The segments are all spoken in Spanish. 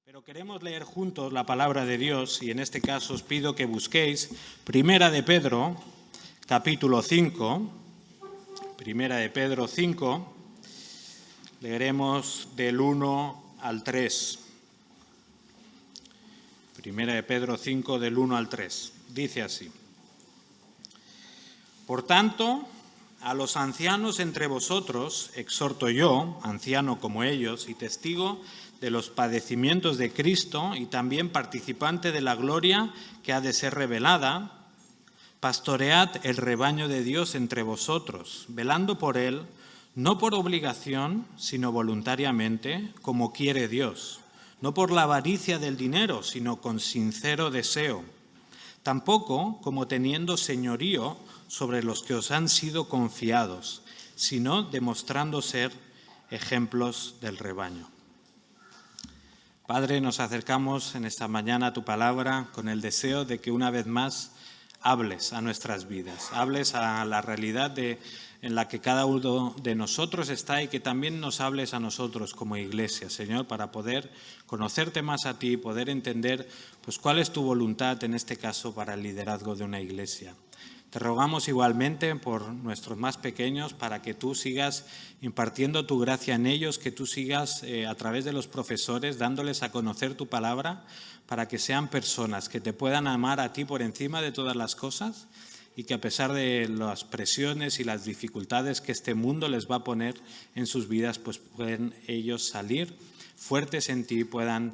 Pero queremos leer juntos la palabra de Dios y en este caso os pido que busquéis Primera de Pedro, capítulo 5. Primera de Pedro 5, leeremos del 1 al 3. Primera de Pedro 5, del 1 al 3. Dice así: Por tanto, a los ancianos entre vosotros exhorto yo, anciano como ellos y testigo de los padecimientos de Cristo y también participante de la gloria que ha de ser revelada, pastoread el rebaño de Dios entre vosotros, velando por él, no por obligación, sino voluntariamente, como quiere Dios, no por la avaricia del dinero, sino con sincero deseo, tampoco como teniendo señorío sobre los que os han sido confiados, sino demostrando ser ejemplos del rebaño. Padre, nos acercamos en esta mañana a tu palabra con el deseo de que una vez más hables a nuestras vidas, hables a la realidad en la que cada uno de nosotros está y que también nos hables a nosotros como iglesia, Señor, para poder conocerte más a ti y poder entender pues, cuál es tu voluntad en este caso para el liderazgo de una iglesia. Te rogamos igualmente por nuestros más pequeños para que tú sigas impartiendo tu gracia en ellos, que tú sigas a través de los profesores dándoles a conocer tu palabra para que sean personas que te puedan amar a ti por encima de todas las cosas y que a pesar de las presiones y las dificultades que este mundo les va a poner en sus vidas, pues pueden ellos salir fuertes en ti, puedan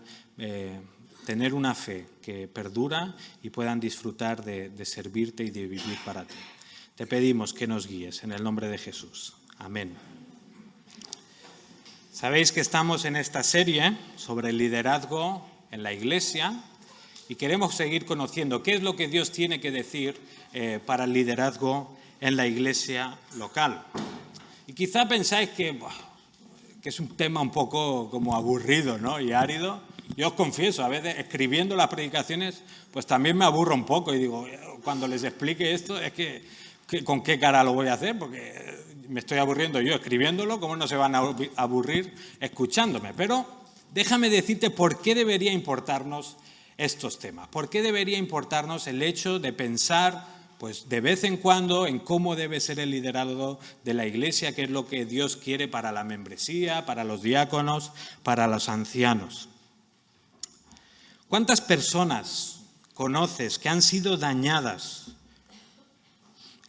tener una fe que perdura y puedan disfrutar de servirte y de vivir para ti. Te pedimos que nos guíes en el nombre de Jesús. Amén. Sabéis que estamos en esta serie sobre el liderazgo en la iglesia y queremos seguir conociendo qué es lo que Dios tiene que decir para el liderazgo en la iglesia local. Y quizá pensáis que es un tema un poco como aburrido, ¿no? Y árido. Yo os confieso, a veces escribiendo las predicaciones, pues también me aburro un poco y digo, cuando les explique esto, es que ¿con qué cara lo voy a hacer? Porque me estoy aburriendo yo escribiéndolo, ¿cómo no se van a aburrir escuchándome? Pero déjame decirte por qué debería importarnos estos temas, por qué debería importarnos el hecho de pensar pues de vez en cuando en cómo debe ser el liderazgo de la iglesia, qué es lo que Dios quiere para la membresía, para los diáconos, para los ancianos. ¿Cuántas personas conoces que han sido dañadas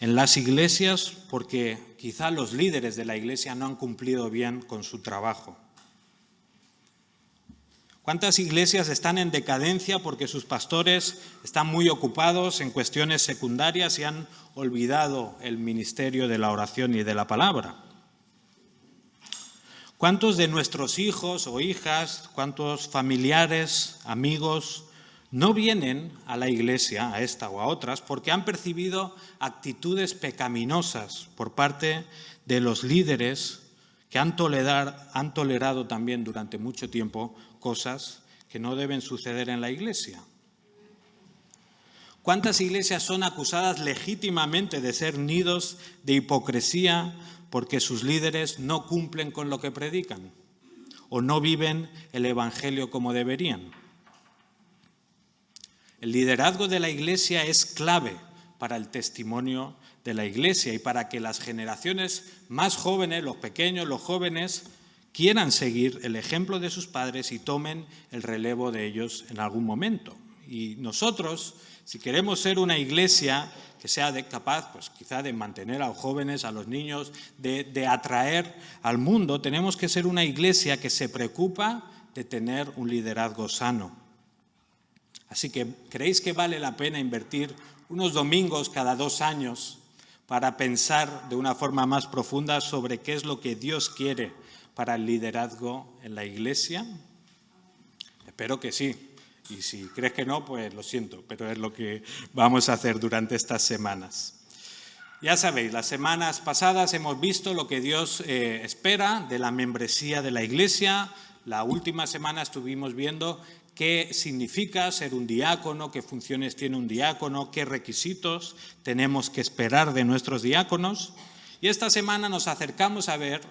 en las iglesias porque quizá los líderes de la iglesia no han cumplido bien con su trabajo? ¿Cuántas iglesias están en decadencia porque sus pastores están muy ocupados en cuestiones secundarias y han olvidado el ministerio de la oración y de la palabra? ¿Cuántos de nuestros hijos o hijas, cuántos familiares, amigos, no vienen a la iglesia, a esta o a otras, porque han percibido actitudes pecaminosas por parte de los líderes que han tolerado también durante mucho tiempo cosas que no deben suceder en la iglesia? ¿Cuántas iglesias son acusadas legítimamente de ser nidos de hipocresía porque sus líderes no cumplen con lo que predican o no viven el evangelio como deberían? El liderazgo de la iglesia es clave para el testimonio de la iglesia y para que las generaciones más jóvenes, los pequeños, los jóvenes, quieran seguir el ejemplo de sus padres y tomen el relevo de ellos en algún momento. Y nosotros, si queremos ser una iglesia que sea capaz, pues quizá de mantener a los jóvenes, a los niños, de atraer al mundo, tenemos que ser una iglesia que se preocupa de tener un liderazgo sano. Así que, ¿creéis que vale la pena invertir unos domingos cada 2 años para pensar de una forma más profunda sobre qué es lo que Dios quiere para el liderazgo en la iglesia? Espero que sí. Y si crees que no, pues lo siento, pero es lo que vamos a hacer durante estas semanas. Ya sabéis, las semanas pasadas hemos visto lo que Dios espera de la membresía de la iglesia. La última semana estuvimos viendo qué significa ser un diácono, qué funciones tiene un diácono, qué requisitos tenemos que esperar de nuestros diáconos. Y esta semana nos acercamos a ver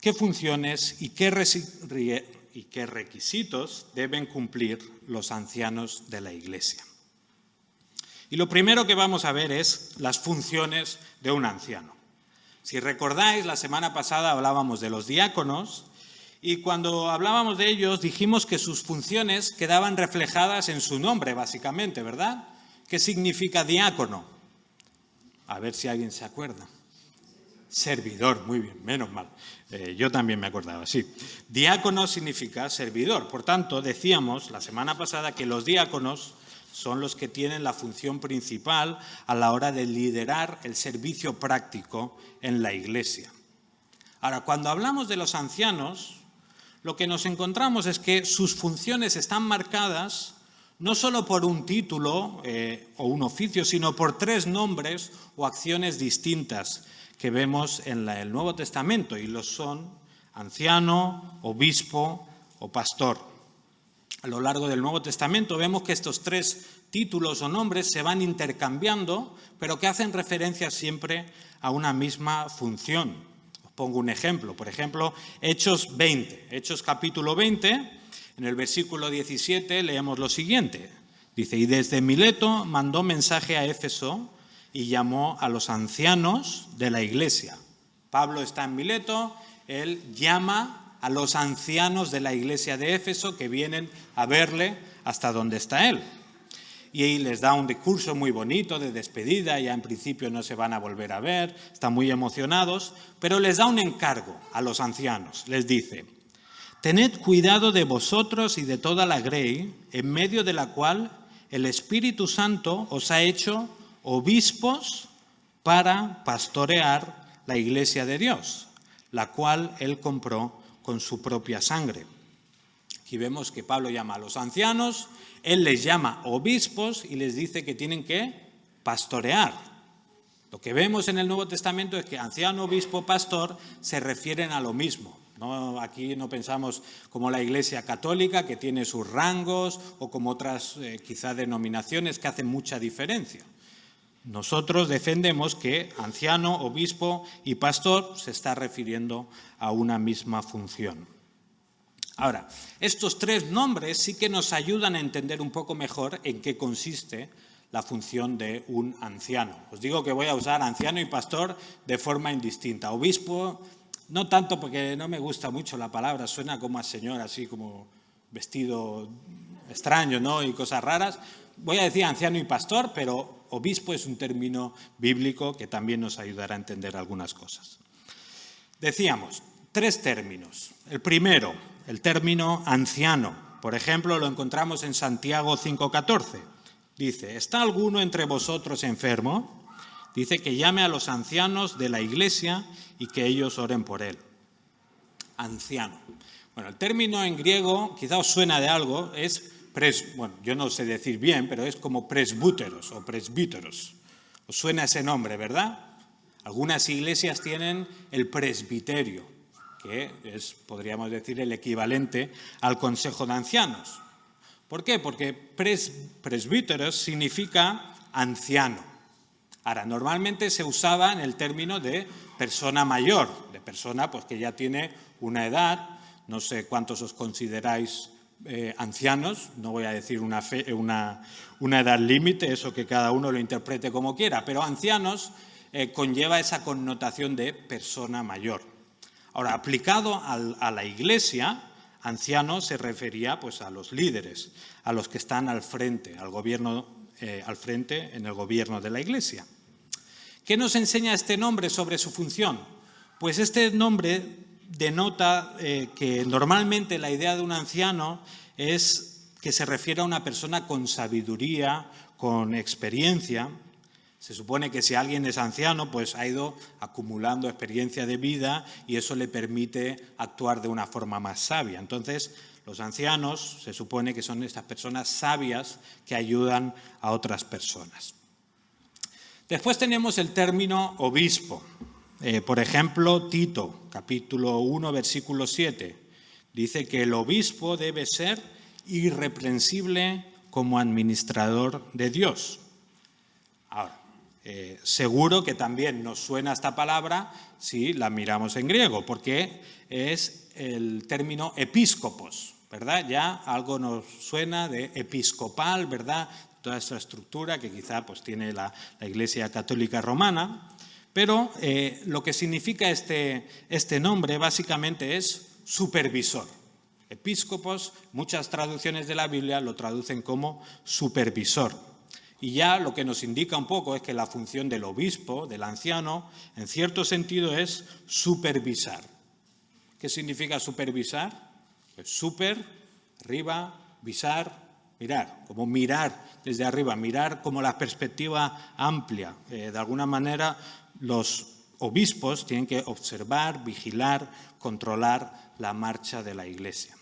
qué funciones y qué y qué requisitos deben cumplir los ancianos de la Iglesia. Y lo primero que vamos a ver es las funciones de un anciano. Si recordáis, la semana pasada hablábamos de los diáconos y cuando hablábamos de ellos dijimos que sus funciones quedaban reflejadas en su nombre, básicamente, ¿verdad? ¿Qué significa diácono? A ver si alguien se acuerda. Servidor, muy bien, menos mal. Yo también me acordaba, sí. Diácono significa servidor. Por tanto, decíamos la semana pasada que los diáconos son los que tienen la función principal a la hora de liderar el servicio práctico en la Iglesia. Ahora, cuando hablamos de los ancianos, lo que nos encontramos es que sus funciones están marcadas no solo por un título o un oficio, sino por 3 nombres o acciones distintas que vemos en el Nuevo Testamento, y los son anciano, obispo o pastor. A lo largo del Nuevo Testamento vemos que estos 3 títulos o nombres se van intercambiando, pero que hacen referencia siempre a una misma función. Os pongo un ejemplo. Por ejemplo, Hechos capítulo 20, en el versículo 17 leemos lo siguiente. Dice, y desde Mileto mandó mensaje a Éfeso y llamó a los ancianos de la Iglesia. Pablo está en Mileto, él llama a los ancianos de la Iglesia de Éfeso que vienen a verle hasta donde está él. Y ahí les da un discurso muy bonito de despedida, ya en principio no se van a volver a ver, están muy emocionados, pero les da un encargo a los ancianos. Les dice, tened cuidado de vosotros y de toda la grey, en medio de la cual el Espíritu Santo os ha hecho obispos para pastorear la Iglesia de Dios, la cual él compró con su propia sangre. Aquí vemos que Pablo llama a los ancianos, él les llama obispos y les dice que tienen que pastorear. Lo que vemos en el Nuevo Testamento es que anciano, obispo, pastor se refieren a lo mismo. No, aquí no pensamos como la Iglesia católica, que tiene sus rangos, o como otras quizá denominaciones que hacen mucha diferencia. Nosotros defendemos que anciano, obispo y pastor se está refiriendo a una misma función. Ahora, estos 3 nombres sí que nos ayudan a entender un poco mejor en qué consiste la función de un anciano. Os digo que voy a usar anciano y pastor de forma indistinta. Obispo, no tanto porque no me gusta mucho la palabra, suena como a señor, así como vestido extraño, ¿no? Y cosas raras. Voy a decir anciano y pastor, pero obispo es un término bíblico que también nos ayudará a entender algunas cosas. Decíamos, 3 términos. El primero, el término anciano. Por ejemplo, lo encontramos en Santiago 5:14. Dice, ¿está alguno entre vosotros enfermo? Dice que llame a los ancianos de la Iglesia y que ellos oren por él. Anciano. Bueno, el término en griego, quizá os suena de algo, es yo no sé decir bien, pero es como presbúteros o presbíteros. Os suena ese nombre, ¿verdad? Algunas iglesias tienen el presbiterio, que es, podríamos decir, el equivalente al consejo de ancianos. ¿Por qué? Porque presbíteros significa anciano. Ahora, normalmente se usaba en el término de persona mayor, de persona pues, que ya tiene una edad. No sé cuántos os consideráis ancianos, no voy a decir una edad límite, eso que cada uno lo interprete como quiera, pero ancianos conlleva esa connotación de persona mayor. Ahora, aplicado a la Iglesia, anciano se refería pues, a los líderes, a los que están al frente, al frente en el gobierno de la Iglesia. ¿Qué nos enseña este nombre sobre su función? Pues este nombre denota que normalmente la idea de un anciano es que se refiere a una persona con sabiduría, con experiencia. Se supone que si alguien es anciano, pues ha ido acumulando experiencia de vida y eso le permite actuar de una forma más sabia. Entonces, los ancianos se supone que son estas personas sabias que ayudan a otras personas. Después tenemos el término obispo. Por ejemplo, Tito, capítulo 1, versículo 7, dice que el obispo debe ser irreprensible como administrador de Dios. Ahora, Seguro que también nos suena esta palabra si la miramos en griego, porque es el término episcopos, ¿verdad? Ya algo nos suena de episcopal, ¿verdad? Toda esta estructura que quizá pues, tiene la Iglesia Católica Romana, pero lo que significa este nombre básicamente es supervisor. Episcopos, muchas traducciones de la Biblia lo traducen como supervisor. Y ya lo que nos indica un poco es que la función del obispo, del anciano, en cierto sentido es supervisar. ¿Qué significa supervisar? Pues super, arriba, visar, mirar, como mirar desde arriba, mirar como la perspectiva amplia. De alguna manera los obispos tienen que observar, vigilar, controlar la marcha de la Iglesia.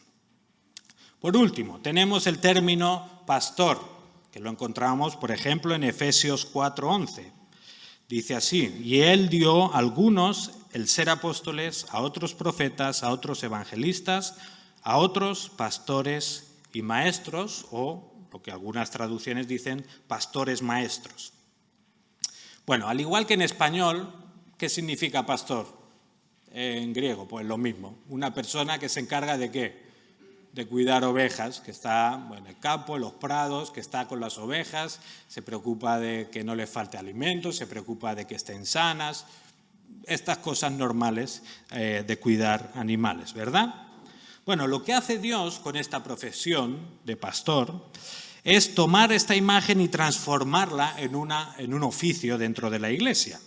Por último, tenemos el término pastor, que lo encontramos, por ejemplo, en Efesios 4:11. Dice así: y él dio a algunos el ser apóstoles, a otros profetas, a otros evangelistas, a otros pastores y maestros, o lo que algunas traducciones dicen, pastores maestros. Bueno, al igual que en español, ¿qué significa pastor? En griego, pues lo mismo. Una persona que se encarga de ¿qué? De cuidar ovejas, que está en el campo, en los prados, que está con las ovejas, se preocupa de que no les falte alimento, se preocupa de que estén sanas, estas cosas normales de cuidar animales, ¿verdad? Bueno, lo que hace Dios con esta profesión de pastor es tomar esta imagen y transformarla en un oficio dentro de la Iglesia.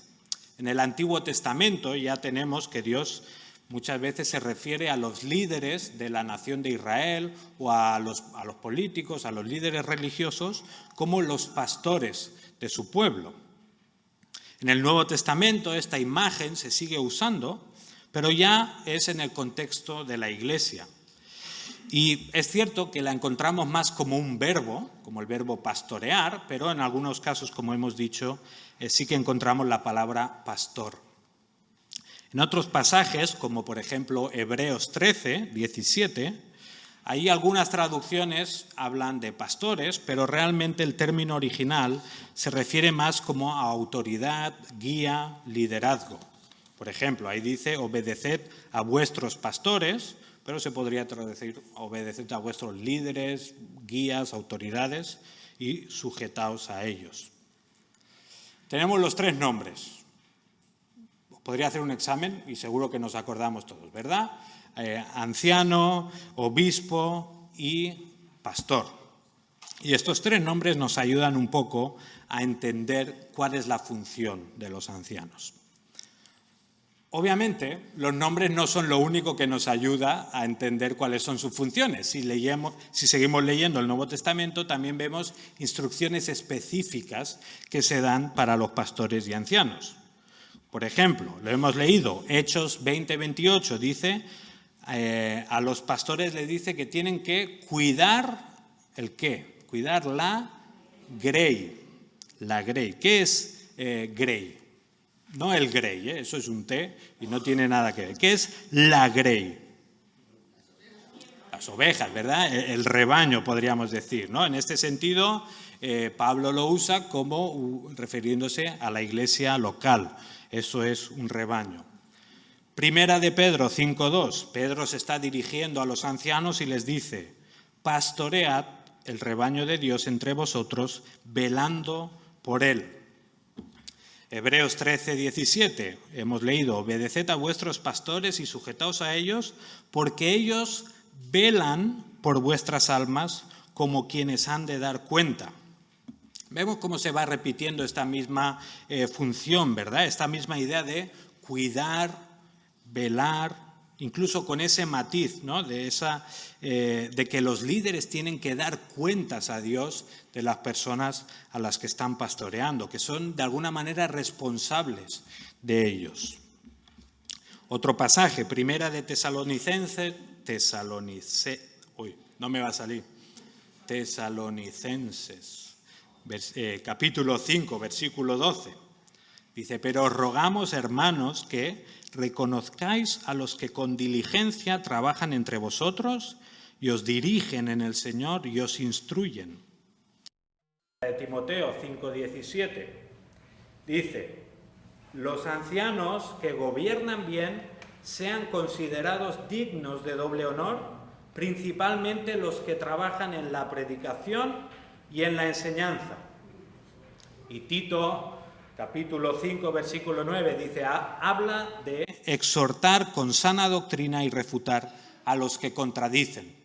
En el Antiguo Testamento ya tenemos que Dios muchas veces se refiere a los líderes de la nación de Israel o a los políticos, a los líderes religiosos, como los pastores de su pueblo. En el Nuevo Testamento esta imagen se sigue usando, pero ya es en el contexto de la Iglesia. Y es cierto que la encontramos más como un verbo, como el verbo pastorear, pero en algunos casos, como hemos dicho, sí que encontramos la palabra pastor. En otros pasajes, como por ejemplo Hebreos 13, 17, ahí algunas traducciones hablan de pastores, pero realmente el término original se refiere más como a autoridad, guía, liderazgo. Por ejemplo, ahí dice, obedeced a vuestros pastores, pero se podría traducir, obedeced a vuestros líderes, guías, autoridades y sujetaos a ellos. Tenemos los tres nombres. Podría hacer un examen y seguro que nos acordamos todos, ¿verdad? Anciano, obispo y pastor. Y estos tres nombres nos ayudan un poco a entender cuál es la función de los ancianos. Obviamente, los nombres no son lo único que nos ayuda a entender cuáles son sus funciones. Si seguimos leyendo el Nuevo Testamento, también vemos instrucciones específicas que se dan para los pastores y ancianos. Por ejemplo, lo hemos leído, Hechos 20:28 dice, a los pastores les dice que tienen que cuidar, ¿el qué? Cuidar la grey. La grey. ¿Qué es grey? No el grey, eso es un té y no tiene nada que ver. ¿Qué es la grey? Las ovejas, ¿verdad? El rebaño, podríamos decir, ¿no? En este sentido, Pablo lo usa como refiriéndose a la iglesia local. Eso es un rebaño. Primera de Pedro 5:2. Pedro se está dirigiendo a los ancianos y les dice, pastoread el rebaño de Dios entre vosotros, velando por él. Hebreos 13:17. Hemos leído, obedeced a vuestros pastores y sujetaos a ellos, porque ellos velan por vuestras almas como quienes han de dar cuenta. Vemos cómo se va repitiendo esta misma función, ¿verdad? Esta misma idea de cuidar, velar, incluso con ese matiz, ¿no? De que los líderes tienen que dar cuentas a Dios de las personas a las que están pastoreando, que son de alguna manera responsables de ellos. Otro pasaje, Primera de Tesalonicenses, capítulo 5, versículo 12. Dice, pero os rogamos, hermanos, que reconozcáis a los que con diligencia trabajan entre vosotros y os dirigen en el Señor y os instruyen. De Timoteo 5:17. Dice, los ancianos que gobiernan bien sean considerados dignos de doble honor, principalmente los que trabajan en la predicación y en la enseñanza. Y Tito, capítulo 5, versículo 9, dice, habla de exhortar con sana doctrina y refutar a los que contradicen.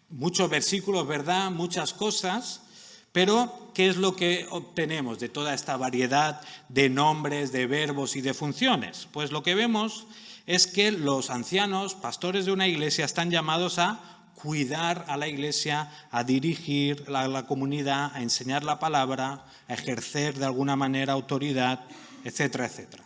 Muchos versículos, ¿verdad? Muchas cosas, pero ¿qué es lo que obtenemos de toda esta variedad de nombres, de verbos y de funciones? Pues lo que vemos es que los ancianos, pastores de una iglesia, están llamados a cuidar a la iglesia, a dirigir a la comunidad, a enseñar la palabra, a ejercer de alguna manera autoridad, etcétera, etcétera.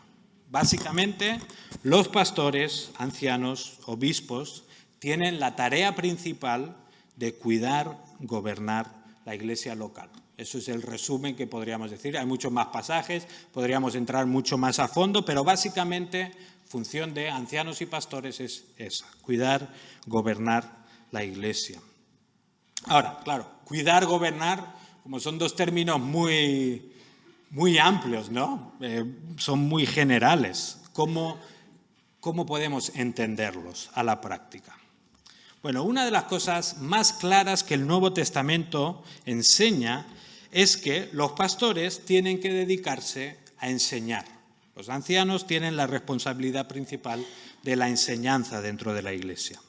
Básicamente, los pastores, ancianos, obispos, tienen la tarea principal de cuidar, gobernar la iglesia local. Eso es el resumen que podríamos decir. Hay muchos más pasajes, podríamos entrar mucho más a fondo, pero básicamente función de ancianos y pastores es esa, cuidar, gobernar la iglesia. Ahora, claro, cuidar, gobernar, como son dos términos muy amplios, ¿no? Son muy generales. ¿Cómo podemos entenderlos a la práctica? Bueno, una de las cosas más claras que el Nuevo Testamento enseña es que los pastores tienen que dedicarse a enseñar. Los ancianos tienen la responsabilidad principal de la enseñanza dentro de la iglesia.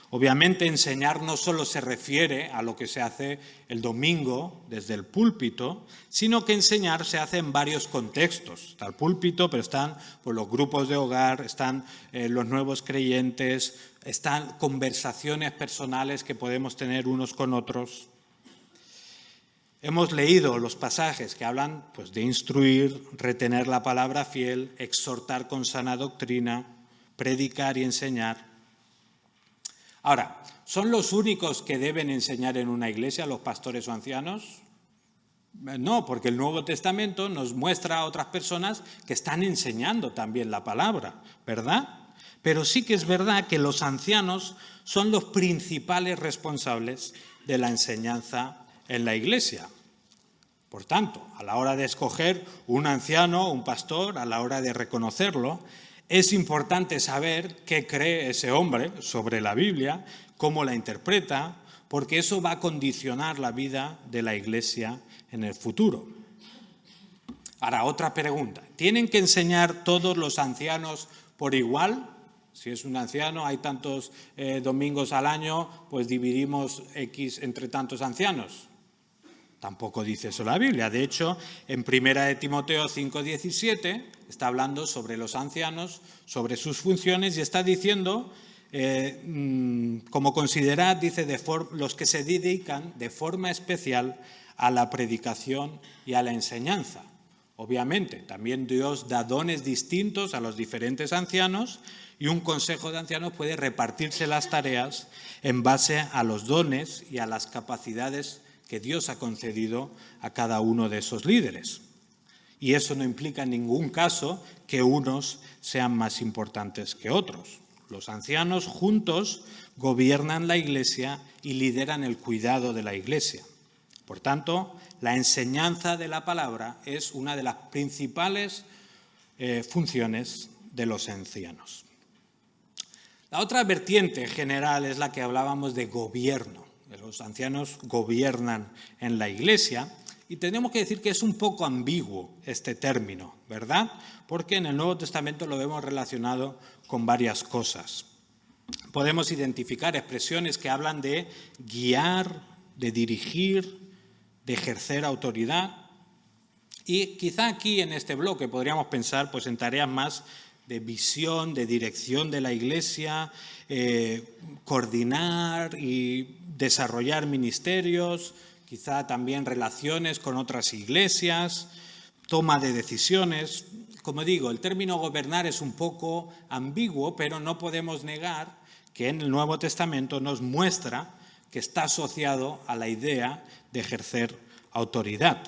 Obviamente, enseñar no solo se refiere a lo que se hace el domingo desde el púlpito, sino que enseñar se hace en varios contextos. Está el púlpito, pero están los grupos de hogar, están los nuevos creyentes, están conversaciones personales que podemos tener unos con otros. Hemos leído los pasajes que hablan de instruir, retener la palabra fiel, exhortar con sana doctrina, predicar y enseñar. Ahora, ¿son los únicos que deben enseñar en una iglesia los pastores o ancianos? No, porque el Nuevo Testamento nos muestra a otras personas que están enseñando también la palabra, ¿verdad? Pero sí que es verdad que los ancianos son los principales responsables de la enseñanza en la iglesia. Por tanto, a la hora de escoger un anciano, un pastor, a la hora de reconocerlo, es importante saber qué cree ese hombre sobre la Biblia, cómo la interpreta, porque eso va a condicionar la vida de la iglesia en el futuro. Ahora, otra pregunta. ¿Tienen que enseñar todos los ancianos por igual? Si es un anciano, hay tantos domingos al año, pues dividimos X entre tantos ancianos. Tampoco dice eso la Biblia. De hecho, en 1 Timoteo 5:17 está hablando sobre los ancianos, sobre sus funciones y está diciendo, como considerad, dice, los que se dedican de forma especial a la predicación y a la enseñanza. Obviamente, también Dios da dones distintos a los diferentes ancianos y un consejo de ancianos puede repartirse las tareas en base a los dones y a las capacidades que Dios ha concedido a cada uno de esos líderes. Y eso no implica en ningún caso que unos sean más importantes que otros. Los ancianos juntos gobiernan la iglesia y lideran el cuidado de la iglesia. Por tanto, la enseñanza de la palabra es una de las principales funciones de los ancianos. La otra vertiente general es la que hablábamos de gobierno. Los ancianos gobiernan en la iglesia y tenemos que decir que es un poco ambiguo este término, ¿verdad? Porque en el Nuevo Testamento lo vemos relacionado con varias cosas. Podemos identificar expresiones que hablan de guiar, de dirigir, de ejercer autoridad. Y quizá aquí en este bloque podríamos pensar en tareas más de visión, de dirección de la iglesia, coordinar y desarrollar ministerios, quizá también relaciones con otras iglesias, toma de decisiones. Como digo, el término gobernar es un poco ambiguo, pero no podemos negar que en el Nuevo Testamento nos muestra que está asociado a la idea de ejercer autoridad.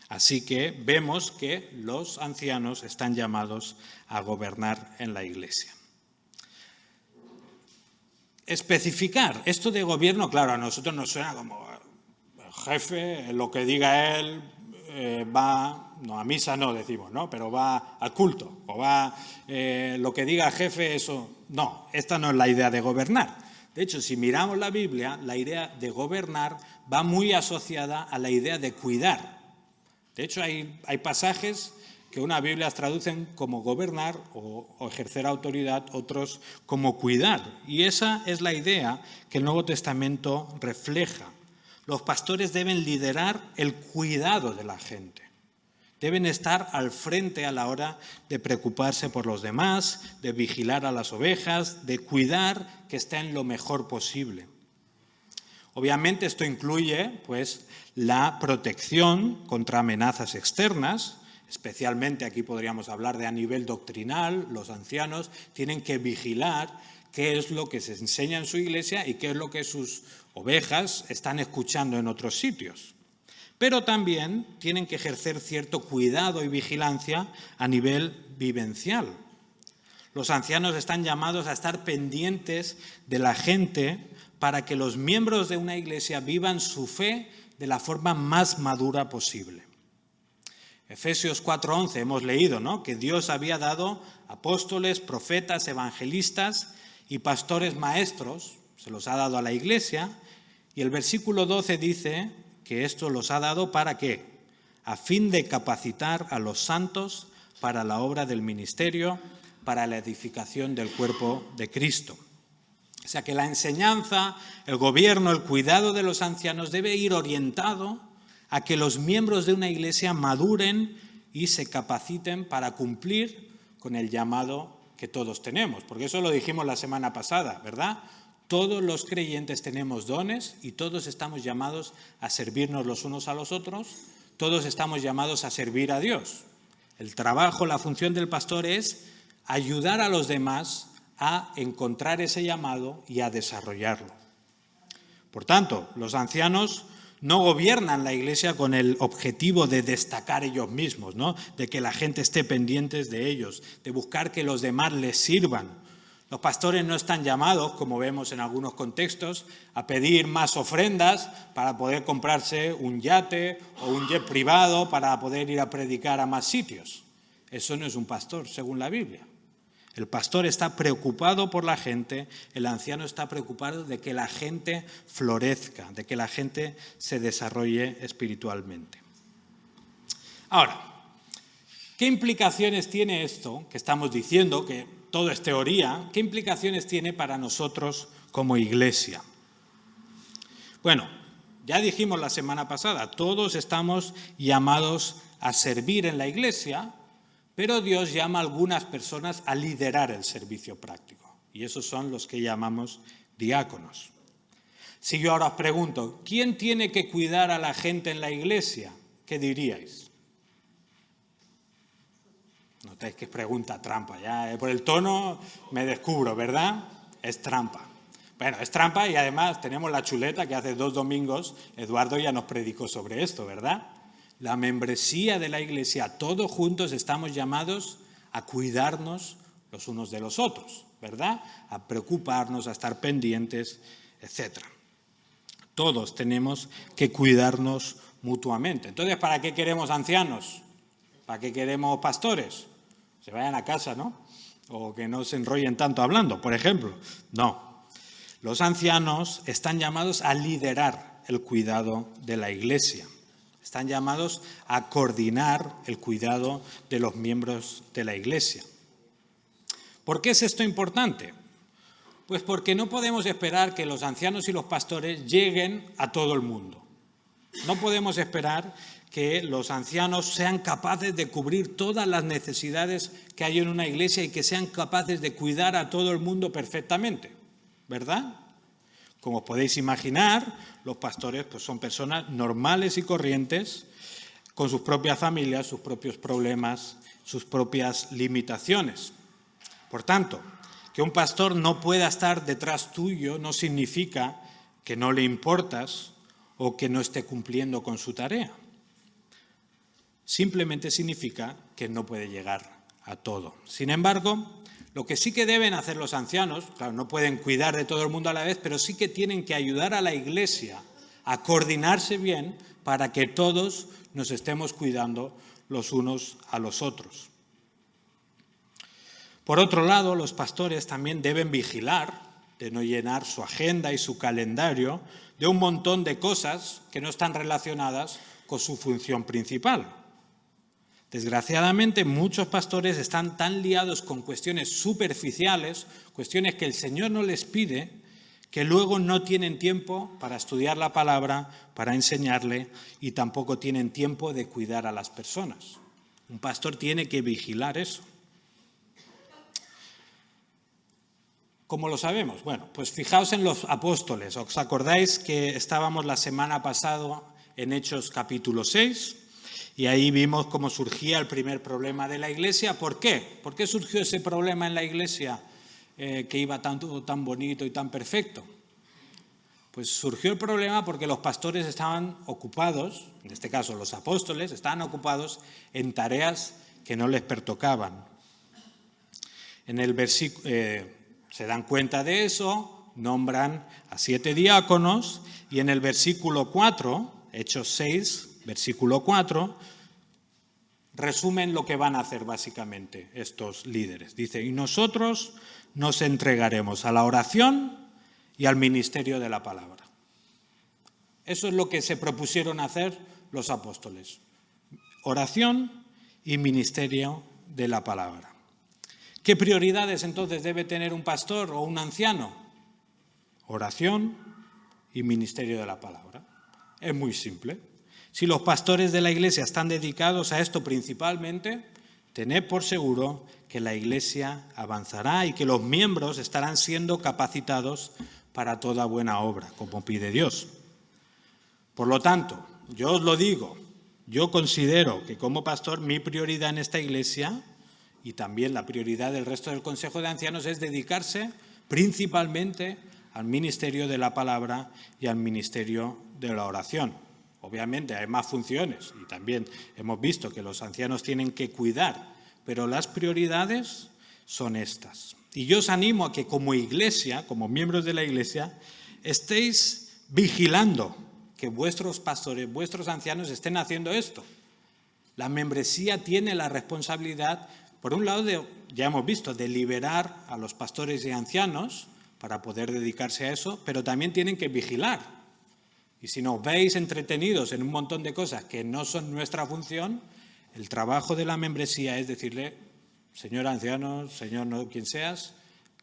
Así que vemos que los ancianos están llamados a gobernar en la iglesia. Especificar esto de gobierno, claro, a nosotros nos suena como el jefe, lo que diga él, va, no, a misa no decimos, ¿no? Pero va al culto, o va lo que diga el jefe, eso. No, esta no es la idea de gobernar. De hecho, si miramos la Biblia, la idea de gobernar va muy asociada a la idea de cuidar. De hecho, hay pasajes que unas Biblias traducen como gobernar o ejercer autoridad, otros como cuidar. Y esa es la idea que el Nuevo Testamento refleja. Los pastores deben liderar el cuidado de la gente. Deben estar al frente a la hora de preocuparse por los demás, de vigilar a las ovejas, de cuidar que estén lo mejor posible. Obviamente esto incluye, pues, la protección contra amenazas externas. Especialmente aquí podríamos hablar de a nivel doctrinal, los ancianos tienen que vigilar qué es lo que se enseña en su iglesia y qué es lo que sus ovejas están escuchando en otros sitios. Pero también tienen que ejercer cierto cuidado y vigilancia a nivel vivencial. Los ancianos están llamados a estar pendientes de la gente para que los miembros de una iglesia vivan su fe de la forma más madura posible. Efesios 4:11 hemos leído, ¿no?, que Dios había dado apóstoles, profetas, evangelistas y pastores maestros, se los ha dado a la iglesia, y el versículo 12 dice que esto los ha dado ¿para qué? A fin de capacitar a los santos para la obra del ministerio, para la edificación del cuerpo de Cristo. O sea que la enseñanza, el gobierno, el cuidado de los ancianos debe ir orientado a que los miembros de una iglesia maduren y se capaciten para cumplir con el llamado que todos tenemos. Porque eso lo dijimos la semana pasada, ¿verdad? Todos los creyentes tenemos dones y todos estamos llamados a servirnos los unos a los otros, todos estamos llamados a servir a Dios. El trabajo, la función del pastor es ayudar a los demás a encontrar ese llamado y a desarrollarlo. Por tanto, los ancianos no gobiernan la iglesia con el objetivo de destacar ellos mismos, ¿no?, de que la gente esté pendiente de ellos, de buscar que los demás les sirvan. Los pastores no están llamados, como vemos en algunos contextos, a pedir más ofrendas para poder comprarse un yate o un jet privado para poder ir a predicar a más sitios. Eso no es un pastor, según la Biblia. El pastor está preocupado por la gente, el anciano está preocupado de que la gente florezca, de que la gente se desarrolle espiritualmente. Ahora, ¿qué implicaciones tiene esto que estamos diciendo, que todo es teoría? ¿Qué implicaciones tiene para nosotros como iglesia? Bueno, ya dijimos la semana pasada, todos estamos llamados a servir en la iglesia, pero Dios llama a algunas personas a liderar el servicio práctico, y esos son los que llamamos diáconos. Si yo ahora os pregunto, ¿quién tiene que cuidar a la gente en la iglesia? ¿Qué diríais? Notáis que es pregunta trampa, ya por el tono me descubro, ¿verdad? Es trampa. Bueno, es trampa y además tenemos la chuleta que hace 2 domingos Eduardo ya nos predicó sobre esto, ¿verdad? La membresía de la iglesia, todos juntos estamos llamados a cuidarnos los unos de los otros, ¿verdad? A preocuparnos, a estar pendientes, etc. Todos tenemos que cuidarnos mutuamente. Entonces, ¿para qué queremos ancianos? ¿Para qué queremos pastores? Se vayan a casa, ¿no? O que no se enrollen tanto hablando, por ejemplo. No. Los ancianos están llamados a liderar el cuidado de la iglesia. Están llamados a coordinar el cuidado de los miembros de la iglesia. ¿Por qué es esto importante? Pues porque no podemos esperar que los ancianos y los pastores lleguen a todo el mundo. No podemos esperar que los ancianos sean capaces de cubrir todas las necesidades que hay en una iglesia y que sean capaces de cuidar a todo el mundo perfectamente, ¿verdad? Como os podéis imaginar, los pastores pues, son personas normales y corrientes, con sus propias familias, sus propios problemas, sus propias limitaciones. Por tanto, que un pastor no pueda estar detrás tuyo no significa que no le importas o que no esté cumpliendo con su tarea. Simplemente significa que no puede llegar a todo. Sin embargo, lo que sí que deben hacer los ancianos, claro, no pueden cuidar de todo el mundo a la vez, pero sí que tienen que ayudar a la iglesia a coordinarse bien para que todos nos estemos cuidando los unos a los otros. Por otro lado, los pastores también deben vigilar de no llenar su agenda y su calendario de un montón de cosas que no están relacionadas con su función principal. Desgraciadamente, muchos pastores están tan liados con cuestiones superficiales, cuestiones que el Señor no les pide, que luego no tienen tiempo para estudiar la palabra, para enseñarle, y tampoco tienen tiempo de cuidar a las personas. Un pastor tiene que vigilar eso. ¿Cómo lo sabemos? Bueno, pues fijaos en los apóstoles. ¿Os acordáis que estábamos la semana pasada en Hechos capítulo 6? Y ahí vimos cómo surgía el primer problema de la iglesia. ¿Por qué? ¿Por qué surgió ese problema en la iglesia que iba todo tan bonito y tan perfecto? Pues surgió el problema porque los pastores estaban ocupados, en este caso los apóstoles, estaban ocupados en tareas que no les pertocaban. En el versículo se dan cuenta de eso, nombran a 7 diáconos y en el versículo 4, Hechos 6, versículo 4, resumen lo que van a hacer básicamente estos líderes. Dice, y nosotros nos entregaremos a la oración y al ministerio de la palabra. Eso es lo que se propusieron hacer los apóstoles. Oración y ministerio de la palabra. ¿Qué prioridades entonces debe tener un pastor o un anciano? Oración y ministerio de la palabra. Es muy simple. Si los pastores de la iglesia están dedicados a esto principalmente, tened por seguro que la iglesia avanzará y que los miembros estarán siendo capacitados para toda buena obra, como pide Dios. Por lo tanto, yo os lo digo, yo considero que como pastor mi prioridad en esta iglesia y también la prioridad del resto del Consejo de Ancianos es dedicarse principalmente al ministerio de la palabra y al ministerio de la oración. Obviamente hay más funciones y también hemos visto que los ancianos tienen que cuidar, pero las prioridades son estas. Y yo os animo a que como iglesia, como miembros de la iglesia, estéis vigilando que vuestros pastores, vuestros ancianos estén haciendo esto. La membresía tiene la responsabilidad, por un lado, ya hemos visto, de liberar a los pastores y ancianos para poder dedicarse a eso, pero también tienen que vigilar. Y si nos veis entretenidos en un montón de cosas que no son nuestra función, el trabajo de la membresía es decirle, señor anciano, señor no quien seas,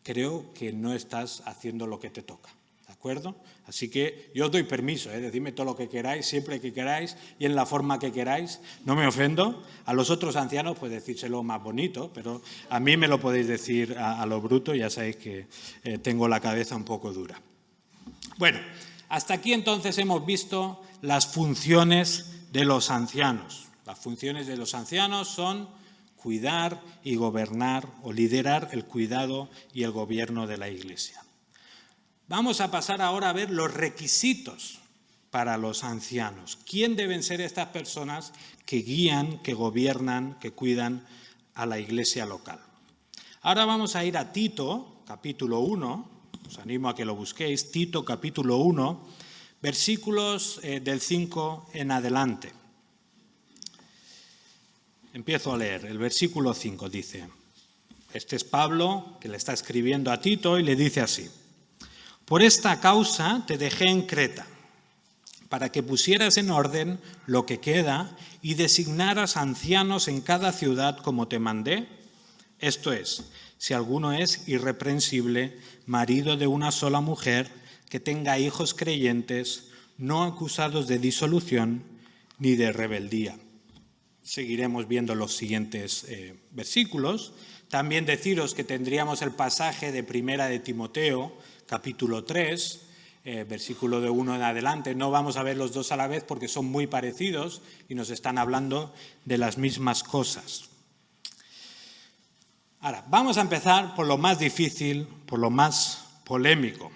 creo que no estás haciendo lo que te toca. ¿De acuerdo? Así que yo os doy permiso, decidme todo lo que queráis, siempre que queráis y en la forma que queráis. No me ofendo. A los otros ancianos pues decírselo más bonito, pero a mí me lo podéis decir a lo bruto, ya sabéis que tengo la cabeza un poco dura. Bueno, hasta aquí entonces hemos visto las funciones de los ancianos. Las funciones de los ancianos son cuidar y gobernar o liderar el cuidado y el gobierno de la iglesia. Vamos a pasar ahora a ver los requisitos para los ancianos. ¿Quién deben ser estas personas que guían, que gobiernan, que cuidan a la iglesia local? Ahora vamos a ir a Tito, capítulo 1. Os animo a que lo busquéis. Tito, capítulo 1, versículos del 5 en adelante. Empiezo a leer. El versículo 5 dice, este es Pablo que le está escribiendo a Tito y le dice así. Por esta causa te dejé en Creta, para que pusieras en orden lo que queda y designaras ancianos en cada ciudad como te mandé. Esto es, si alguno es irreprensible, marido de una sola mujer, que tenga hijos creyentes, no acusados de disolución ni de rebeldía. Seguiremos viendo los siguientes versículos. También deciros que tendríamos el pasaje de Primera de Timoteo, capítulo 3, versículo de 1 en adelante. No vamos a ver los dos a la vez porque son muy parecidos y nos están hablando de las mismas cosas. Ahora, vamos a empezar por lo más difícil, por lo más polémico.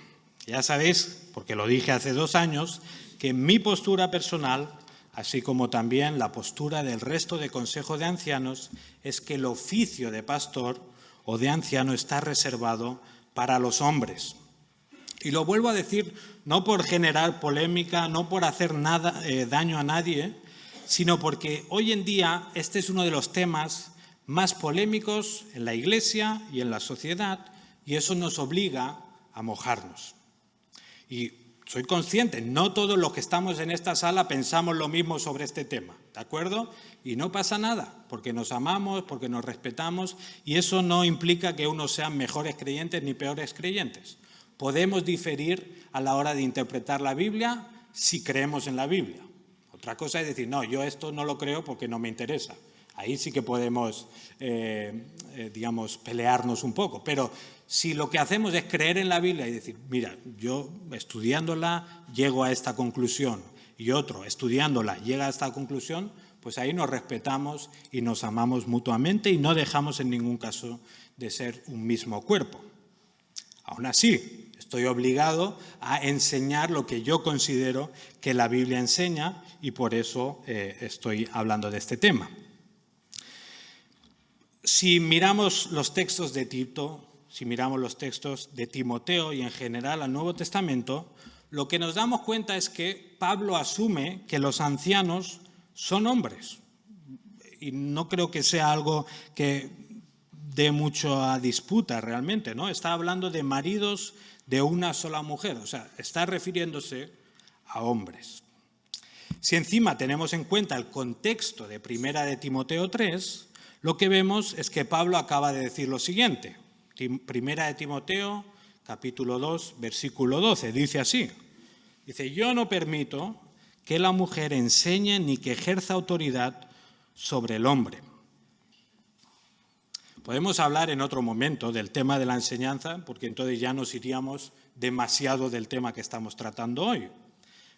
Ya sabéis, porque lo dije hace 2 años, que mi postura personal, así como también la postura del resto de Consejo de Ancianos, es que el oficio de pastor o de anciano está reservado para los hombres. Y lo vuelvo a decir no por generar polémica, no por hacer daño a nadie, sino porque hoy en día este es uno de los temas más polémicos en la Iglesia y en la sociedad, y eso nos obliga a mojarnos. Y soy consciente, no todos los que estamos en esta sala pensamos lo mismo sobre este tema, ¿de acuerdo? Y no pasa nada, porque nos amamos, porque nos respetamos, y eso no implica que unos sean mejores creyentes ni peores creyentes. Podemos diferir a la hora de interpretar la Biblia si creemos en la Biblia. Otra cosa es decir, no, yo esto no lo creo porque no me interesa. Ahí sí que podemos, digamos, pelearnos un poco. Pero si lo que hacemos es creer en la Biblia y decir, mira, yo estudiándola llego a esta conclusión y otro estudiándola llega a esta conclusión, pues ahí nos respetamos y nos amamos mutuamente y no dejamos en ningún caso de ser un mismo cuerpo. Aún así, estoy obligado a enseñar lo que yo considero que la Biblia enseña y por eso estoy hablando de este tema. Si miramos los textos de Tito, si miramos los textos de Timoteo y en general al Nuevo Testamento, lo que nos damos cuenta es que Pablo asume que los ancianos son hombres. Y no creo que sea algo que dé mucho a disputa realmente, ¿no? Está hablando de maridos de una sola mujer, o sea, está refiriéndose a hombres. Si encima tenemos en cuenta el contexto de 1 de Timoteo 3, lo que vemos es que Pablo acaba de decir lo siguiente. 1 de Timoteo, capítulo 2, versículo 12, dice así. Dice, yo no permito que la mujer enseñe ni que ejerza autoridad sobre el hombre. Podemos hablar en otro momento del tema de la enseñanza, porque entonces ya nos iríamos demasiado del tema que estamos tratando hoy.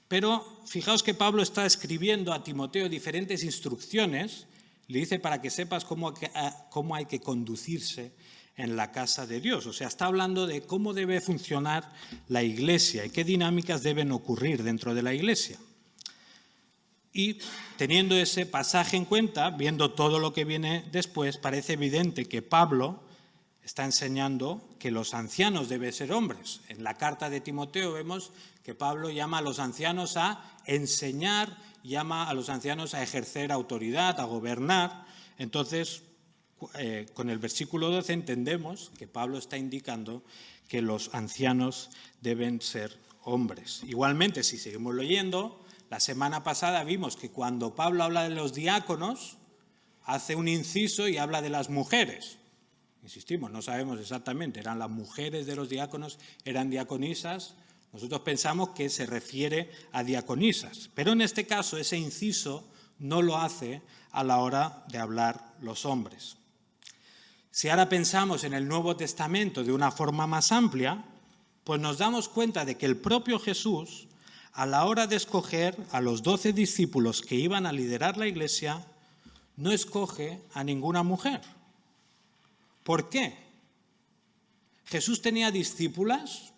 Pero fijaos que Pablo está escribiendo a Timoteo diferentes instrucciones. Le dice para que sepas cómo hay que conducirse en la casa de Dios. O sea, está hablando de cómo debe funcionar la Iglesia y qué dinámicas deben ocurrir dentro de la Iglesia. Y teniendo ese pasaje en cuenta, viendo todo lo que viene después, parece evidente que Pablo está enseñando que los ancianos deben ser hombres. En la carta de Timoteo vemos que Pablo llama a los ancianos a enseñar, llama a los ancianos a ejercer autoridad, a gobernar. Entonces, con el versículo 12 entendemos que Pablo está indicando que los ancianos deben ser hombres. Igualmente, si seguimos leyendo, la semana pasada vimos que cuando Pablo habla de los diáconos, hace un inciso y habla de las mujeres. Insistimos, no sabemos exactamente, ¿eran las mujeres de los diáconos, eran diaconisas? Nosotros pensamos que se refiere a diaconisas, pero en este caso ese inciso no lo hace a la hora de hablar los hombres. Si ahora pensamos en el Nuevo Testamento de una forma más amplia, pues nos damos cuenta de que el propio Jesús, a la hora de escoger a los 12 discípulos que iban a liderar la Iglesia, no escoge a ninguna mujer. ¿Por qué? ¿Jesús tenía discípulas?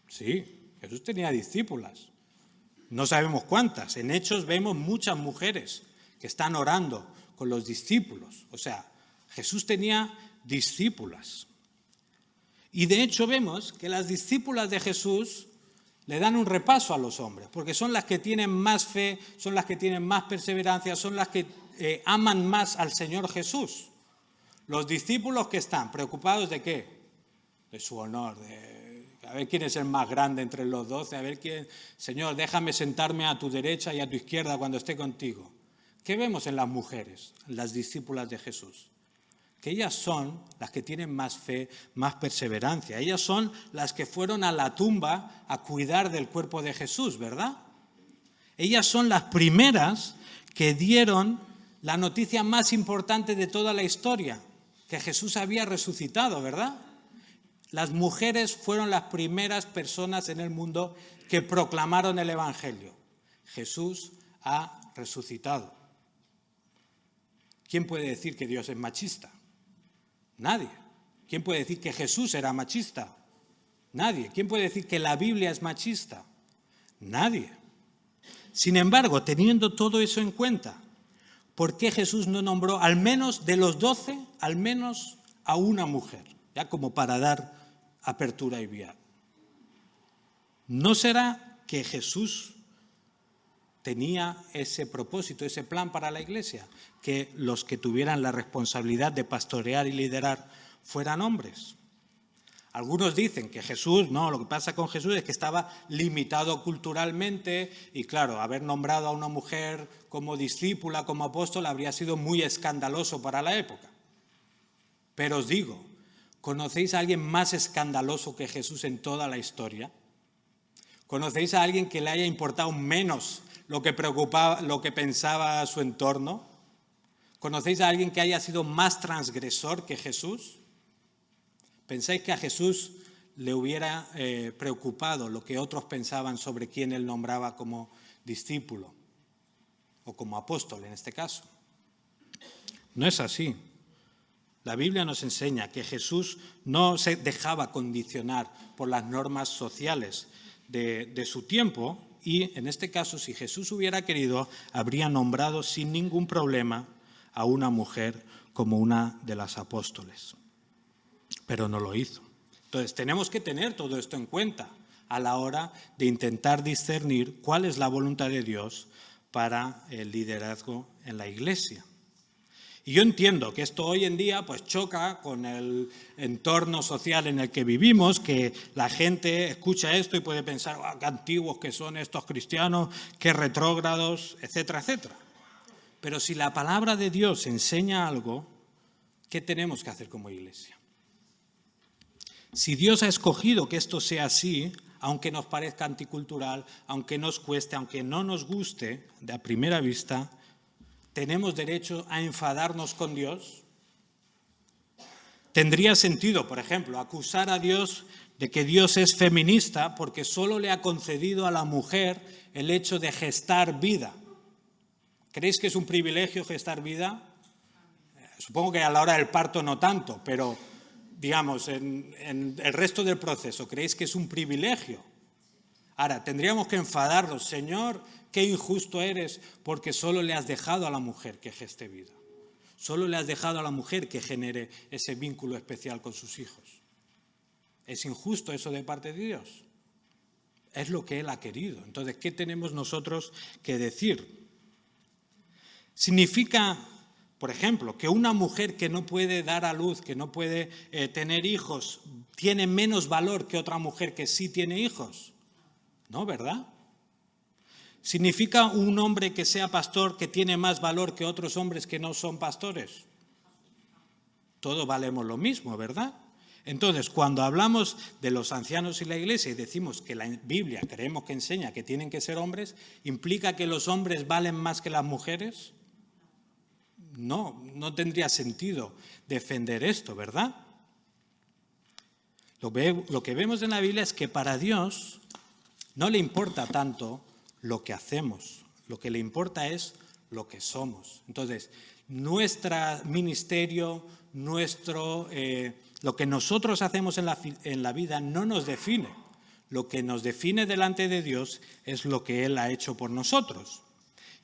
Sí, Jesús tenía discípulas. No sabemos cuántas. En Hechos vemos muchas mujeres que están orando con los discípulos. O sea, Jesús tenía discípulas. Y de hecho vemos que las discípulas de Jesús le dan un repaso a los hombres, porque son las que tienen más fe, son las que tienen más perseverancia, son las que aman más al Señor Jesús. Los discípulos que están preocupados ¿de qué? De su honor, a ver quién es el más grande entre los 12, a ver quién, Señor, déjame sentarme a tu derecha y a tu izquierda cuando esté contigo. ¿Qué vemos en las mujeres, las discípulas de Jesús? Que ellas son las que tienen más fe, más perseverancia. Ellas son las que fueron a la tumba a cuidar del cuerpo de Jesús, ¿verdad? Ellas son las primeras que dieron la noticia más importante de toda la historia, que Jesús había resucitado, ¿verdad? Las mujeres fueron las primeras personas en el mundo que proclamaron el Evangelio. Jesús ha resucitado. ¿Quién puede decir que Dios es machista? Nadie. ¿Quién puede decir que Jesús era machista? Nadie. ¿Quién puede decir que la Biblia es machista? Nadie. Sin embargo, teniendo todo eso en cuenta, ¿por qué Jesús no nombró al menos de los 12, al menos a una mujer? Ya como para dar apertura y vía. ¿No será que Jesús tenía ese propósito, ese plan para la Iglesia, que los que tuvieran la responsabilidad de pastorear y liderar fueran hombres. Algunos dicen que Jesús, no, lo que pasa con Jesús es que estaba limitado culturalmente y claro, haber nombrado a una mujer como discípula, como apóstol, habría sido muy escandaloso para la época. Pero os digo, ¿conocéis a alguien más escandaloso que Jesús en toda la historia? ¿Conocéis a alguien que le haya importado menos lo que preocupaba, lo que pensaba su entorno? ¿Conocéis a alguien que haya sido más transgresor que Jesús? ¿Pensáis que a Jesús le hubiera preocupado lo que otros pensaban sobre quién él nombraba como discípulo o como apóstol en este caso? No es así. La Biblia nos enseña que Jesús no se dejaba condicionar por las normas sociales de su tiempo y, en este caso, si Jesús hubiera querido, habría nombrado sin ningún problema a una mujer como una de las apóstoles. Pero no lo hizo. Entonces, tenemos que tener todo esto en cuenta a la hora de intentar discernir cuál es la voluntad de Dios para el liderazgo en la Iglesia. Y yo entiendo que esto hoy en día pues choca con el entorno social en el que vivimos, que la gente escucha esto y puede pensar, qué antiguos que son estos cristianos, qué retrógrados, etcétera, etcétera. Pero si la palabra de Dios enseña algo, ¿qué tenemos que hacer como Iglesia? Si Dios ha escogido que esto sea así, aunque nos parezca anticultural, aunque nos cueste, aunque no nos guste de a primera vista, ¿tenemos derecho a enfadarnos con Dios? ¿Tendría sentido, por ejemplo, acusar a Dios de que Dios es feminista porque solo le ha concedido a la mujer el hecho de gestar vida? ¿Creéis que es un privilegio gestar vida? Supongo que a la hora del parto no tanto, pero digamos, en el resto del proceso, ¿creéis que es un privilegio? Ahora, tendríamos que enfadarnos, Señor, qué injusto eres porque solo le has dejado a la mujer que geste vida. Solo le has dejado a la mujer que genere ese vínculo especial con sus hijos. ¿Es injusto eso de parte de Dios? Es lo que Él ha querido. Entonces, ¿qué tenemos nosotros que decir? ¿Significa, por ejemplo, que una mujer que no puede dar a luz, que no puede tener hijos, tiene menos valor que otra mujer que sí tiene hijos? No, ¿verdad? ¿Significa un hombre que sea pastor que tiene más valor que otros hombres que no son pastores? Todos valemos lo mismo, ¿verdad? Entonces, cuando hablamos de los ancianos y la Iglesia y decimos que la Biblia creemos que enseña que tienen que ser hombres, ¿implica que los hombres valen más que las mujeres? No, no tendría sentido defender esto, ¿verdad? Lo que vemos en la Biblia es que para Dios no le importa tanto lo que hacemos, lo que le importa es lo que somos. Entonces, nuestro ministerio, lo que nosotros hacemos en la vida no nos define. Lo que nos define delante de Dios es lo que Él ha hecho por nosotros.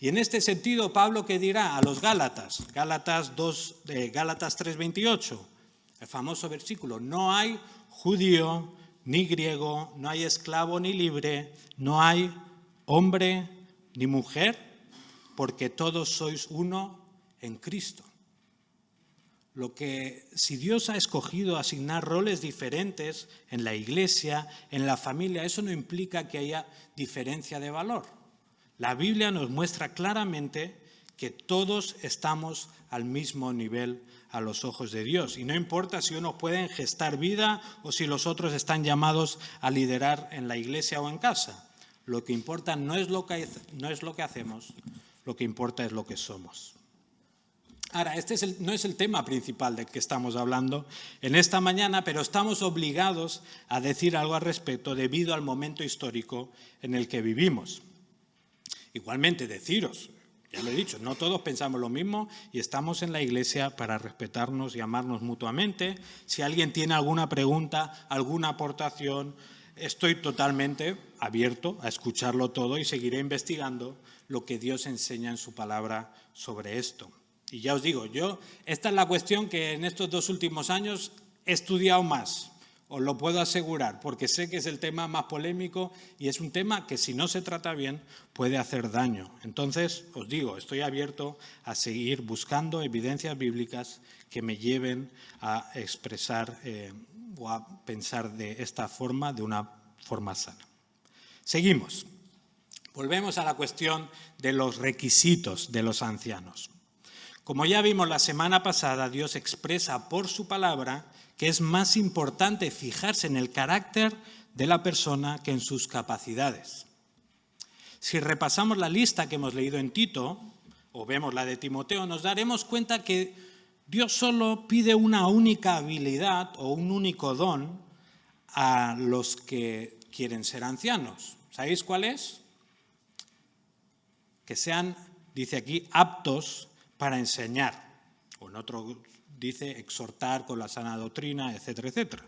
Y en este sentido, Pablo, ¿qué dirá a los Gálatas? Gálatas 3:28, el famoso versículo: no hay judío ni griego, no hay esclavo ni libre, no hay hombre ni mujer, porque todos sois uno en Cristo. Si Dios ha escogido asignar roles diferentes en la Iglesia, en la familia, eso no implica que haya diferencia de valor. La Biblia nos muestra claramente que todos estamos al mismo nivel a los ojos de Dios. Y no importa si unos pueden gestar vida o si los otros están llamados a liderar en la iglesia o en casa. Lo que importa no es lo que hacemos, lo que importa es lo que somos. Ahora, no es el tema principal del que estamos hablando en esta mañana, pero estamos obligados a decir algo al respecto debido al momento histórico en el que vivimos. Igualmente, deciros, ya lo he dicho, no todos pensamos lo mismo y estamos en la iglesia para respetarnos y amarnos mutuamente. Si alguien tiene alguna pregunta, alguna aportación, estoy totalmente abierto a escucharlo todo y seguiré investigando lo que Dios enseña en su palabra sobre esto. Y ya os digo, esta es la cuestión que en estos 2 últimos años he estudiado más. os lo puedo asegurar, porque sé que es el tema más polémico y es un tema que si no se trata bien puede hacer daño. Entonces, os digo, estoy abierto a seguir buscando evidencias bíblicas que me lleven a expresar o a pensar de esta forma, de una forma sana. Seguimos. Volvemos a la cuestión de los requisitos de los ancianos. Como ya vimos la semana pasada, Dios expresa por su palabra que es más importante fijarse en el carácter de la persona que en sus capacidades. Si repasamos la lista que hemos leído en Tito, o vemos la de Timoteo, nos daremos cuenta que Dios solo pide una única habilidad o un único don a los que quieren ser ancianos. ¿Sabéis cuál es? Que sean, dice aquí, aptos para enseñar. O en otro dice exhortar con la sana doctrina, etcétera, etcétera.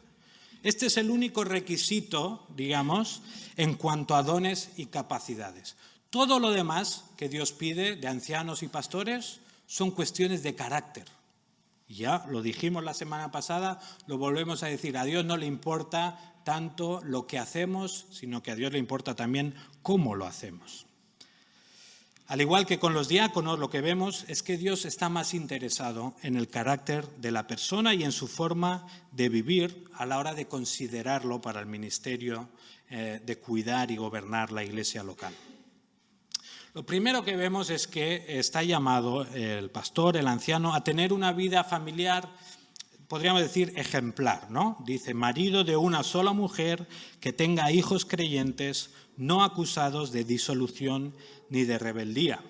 Este es el único requisito, digamos, en cuanto a dones y capacidades. Todo lo demás que Dios pide de ancianos y pastores son cuestiones de carácter. Ya lo dijimos la semana pasada, lo volvemos a decir, a Dios no le importa tanto lo que hacemos, sino que a Dios le importa también cómo lo hacemos. Al igual que con los diáconos, lo que vemos es que Dios está más interesado en el carácter de la persona y en su forma de vivir a la hora de considerarlo para el ministerio de cuidar y gobernar la iglesia local. Lo primero que vemos es que está llamado el pastor, el anciano, a tener una vida familiar, podríamos decir, ejemplar, ¿no? Dice, marido de una sola mujer, que tenga hijos creyentes, no acusados de disolución ni de rebeldía.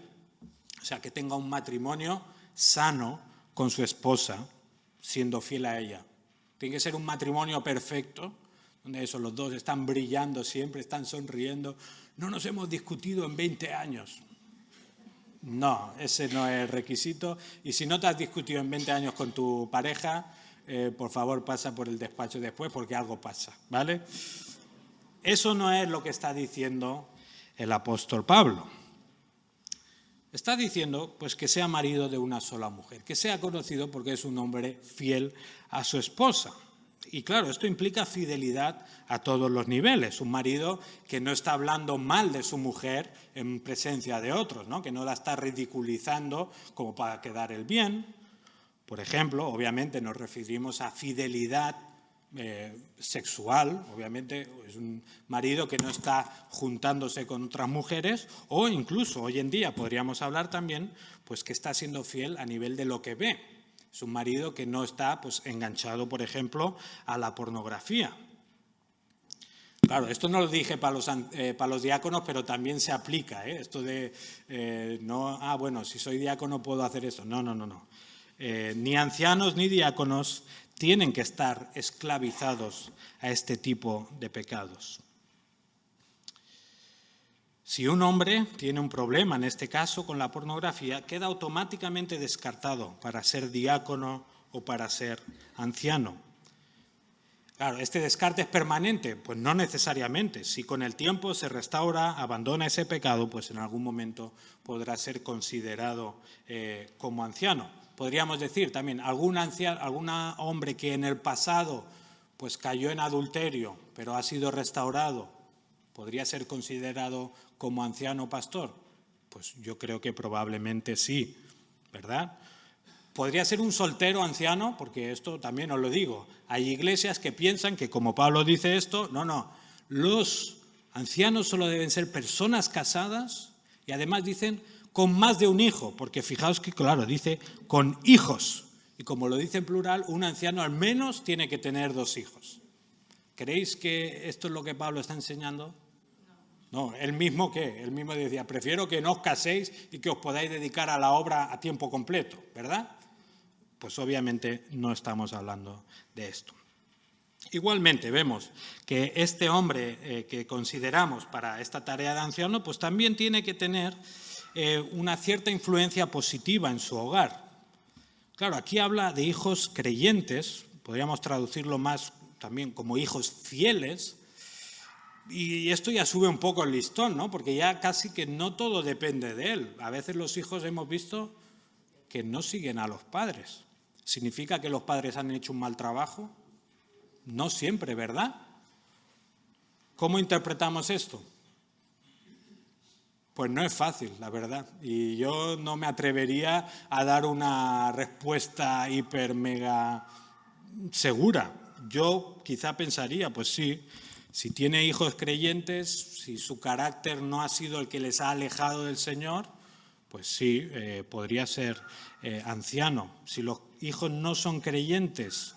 O sea, que tenga un matrimonio sano con su esposa, siendo fiel a ella. Tiene que ser un matrimonio perfecto, donde eso, los dos están brillando siempre, están sonriendo. No nos hemos discutido en 20 años. No, ese no es el requisito. Y si no te has discutido en 20 años con tu pareja, por favor pasa por el despacho después porque algo pasa, ¿vale? Eso no es lo que está diciendo el apóstol Pablo. Está diciendo pues, que sea marido de una sola mujer, que sea conocido porque es un hombre fiel a su esposa. Y claro, esto implica fidelidad a todos los niveles. Un marido que no está hablando mal de su mujer en presencia de otros, ¿no? Que no la está ridiculizando como para quedar el bien. Por ejemplo, obviamente nos referimos a fidelidad sexual, obviamente es un marido que no está juntándose con otras mujeres, o incluso hoy en día podríamos hablar también pues que está siendo fiel a nivel de lo que ve. Es un marido que no está pues enganchado, por ejemplo, a la pornografía. Claro, esto no lo dije para los diáconos, pero también se aplica, ¿eh? Esto de bueno, si soy diácono puedo hacer esto. No. Ni ancianos ni diáconos tienen que estar esclavizados a este tipo de pecados. Si un hombre tiene un problema, en este caso con la pornografía, queda automáticamente descartado para ser diácono o para ser anciano. Claro, ¿este descarte es permanente? Pues no necesariamente. Si con el tiempo se restaura, abandona ese pecado, pues en algún momento podrá ser considerado como anciano. Podríamos decir también, algún hombre que en el pasado pues cayó en adulterio, pero ha sido restaurado, ¿podría ser considerado como anciano pastor? Pues yo creo que probablemente sí, ¿verdad? ¿Podría ser un soltero anciano? Porque esto también os lo digo. Hay iglesias que piensan que como Pablo dice esto, no. Los ancianos solo deben ser personas casadas y además dicen con más de un hijo, porque fijaos que, claro, dice con hijos. Y como lo dice en plural, un anciano al menos tiene que tener 2 hijos. ¿Creéis que esto es lo que Pablo está enseñando? No, él mismo decía, prefiero que no os caséis y que os podáis dedicar a la obra a tiempo completo, ¿verdad? Pues obviamente no estamos hablando de esto. Igualmente vemos que este hombre que consideramos para esta tarea de anciano, pues también tiene que tener una cierta influencia positiva en su hogar. Claro, aquí habla de hijos creyentes, podríamos traducirlo más también como hijos fieles, y esto ya sube un poco el listón, ¿no? Porque ya casi que no todo depende de él. A veces los hijos hemos visto que no siguen a los padres. ¿Significa que los padres han hecho un mal trabajo? No siempre, ¿verdad? ¿Cómo interpretamos esto? Pues no es fácil, la verdad. Y yo no me atrevería a dar una respuesta hiper mega segura. Yo quizá pensaría, pues sí, si tiene hijos creyentes, si su carácter no ha sido el que les ha alejado del Señor, pues sí, podría ser anciano. Si los hijos no son creyentes,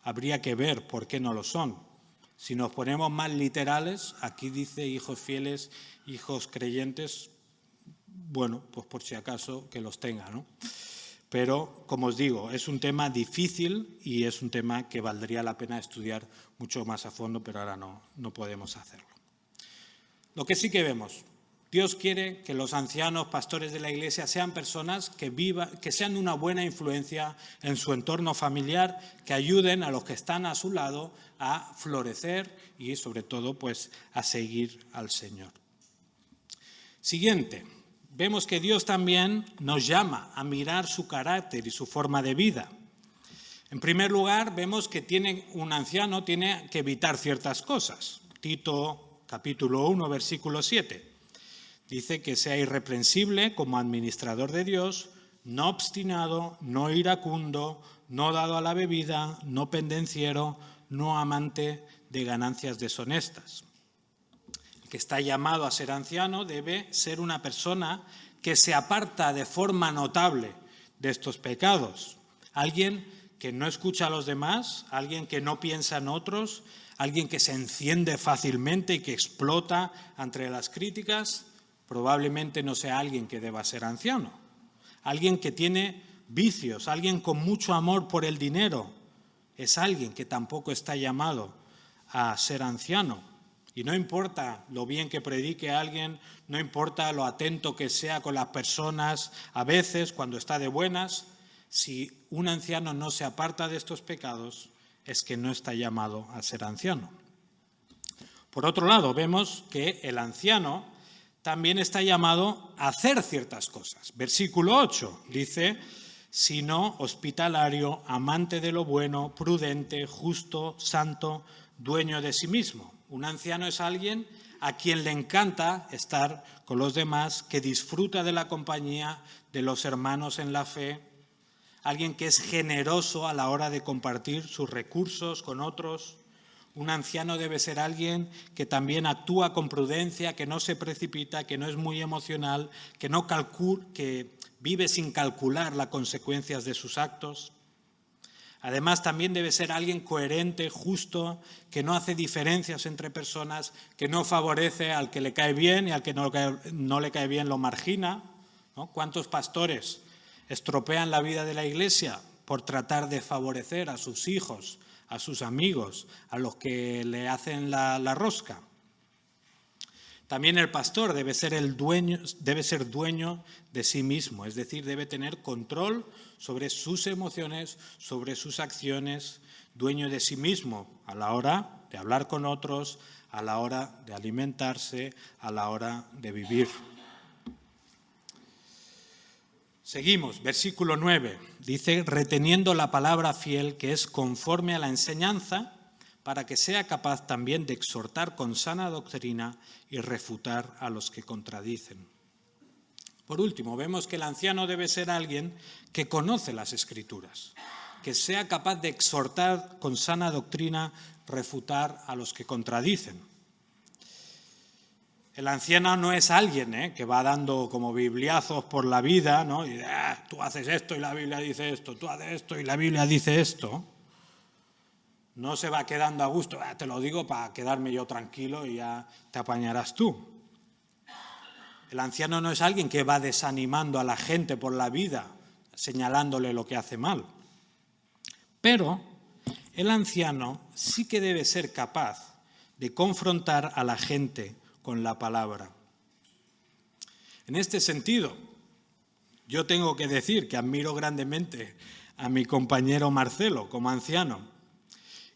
habría que ver por qué no lo son. Si nos ponemos más literales, aquí dice hijos fieles, hijos creyentes, bueno, pues por si acaso que los tenga, ¿no? Pero, como os digo, es un tema difícil y es un tema que valdría la pena estudiar mucho más a fondo, pero ahora no podemos hacerlo. Lo que sí que vemos, Dios quiere que los ancianos, pastores de la Iglesia, sean personas que sean una buena influencia en su entorno familiar, que ayuden a los que están a su lado a florecer y, sobre todo, pues, a seguir al Señor. Siguiente. Vemos que Dios también nos llama a mirar su carácter y su forma de vida. En primer lugar, vemos que un anciano tiene que evitar ciertas cosas. Tito, capítulo 1, versículo 7. Dice que sea irreprensible como administrador de Dios, no obstinado, no iracundo, no dado a la bebida, no pendenciero, no amante de ganancias deshonestas. Que está llamado a ser anciano debe ser una persona que se aparta de forma notable de estos pecados. Alguien que no escucha a los demás, alguien que no piensa en otros, alguien que se enciende fácilmente y que explota ante las críticas, probablemente no sea alguien que deba ser anciano. Alguien que tiene vicios, alguien con mucho amor por el dinero, es alguien que tampoco está llamado a ser anciano. Y no importa lo bien que predique alguien, no importa lo atento que sea con las personas, a veces cuando está de buenas, si un anciano no se aparta de estos pecados, es que no está llamado a ser anciano. Por otro lado, vemos que el anciano también está llamado a hacer ciertas cosas. Versículo 8 dice, sino hospitalario, amante de lo bueno, prudente, justo, santo, dueño de sí mismo. Un anciano es alguien a quien le encanta estar con los demás, que disfruta de la compañía de los hermanos en la fe, alguien que es generoso a la hora de compartir sus recursos con otros. Un anciano debe ser alguien que también actúa con prudencia, que no se precipita, que no es muy emocional, que vive sin calcular las consecuencias de sus actos. Además, también debe ser alguien coherente, justo, que no hace diferencias entre personas, que no favorece al que le cae bien y al que no le cae bien lo margina, ¿no? ¿Cuántos pastores estropean la vida de la Iglesia por tratar de favorecer a sus hijos, a sus amigos, a los que le hacen la rosca? También el pastor debe ser dueño de sí mismo, es decir, debe tener control sobre sus emociones, sobre sus acciones, dueño de sí mismo a la hora de hablar con otros, a la hora de alimentarse, a la hora de vivir. Seguimos, versículo 9, dice, reteniendo la palabra fiel que es conforme a la enseñanza, para que sea capaz también de exhortar con sana doctrina y refutar a los que contradicen. Por último, vemos que el anciano debe ser alguien que conoce las Escrituras, que sea capaz de exhortar con sana doctrina, refutar a los que contradicen. El anciano no es alguien que va dando como bibliazos por la vida, ¿no? Y tú haces esto y la Biblia dice esto, tú haces esto y la Biblia dice esto. No se va quedando a gusto, te lo digo para quedarme yo tranquilo y ya te apañarás tú. El anciano no es alguien que va desanimando a la gente por la vida, señalándole lo que hace mal. Pero el anciano sí que debe ser capaz de confrontar a la gente con la palabra. En este sentido, yo tengo que decir que admiro grandemente a mi compañero Marcelo como anciano.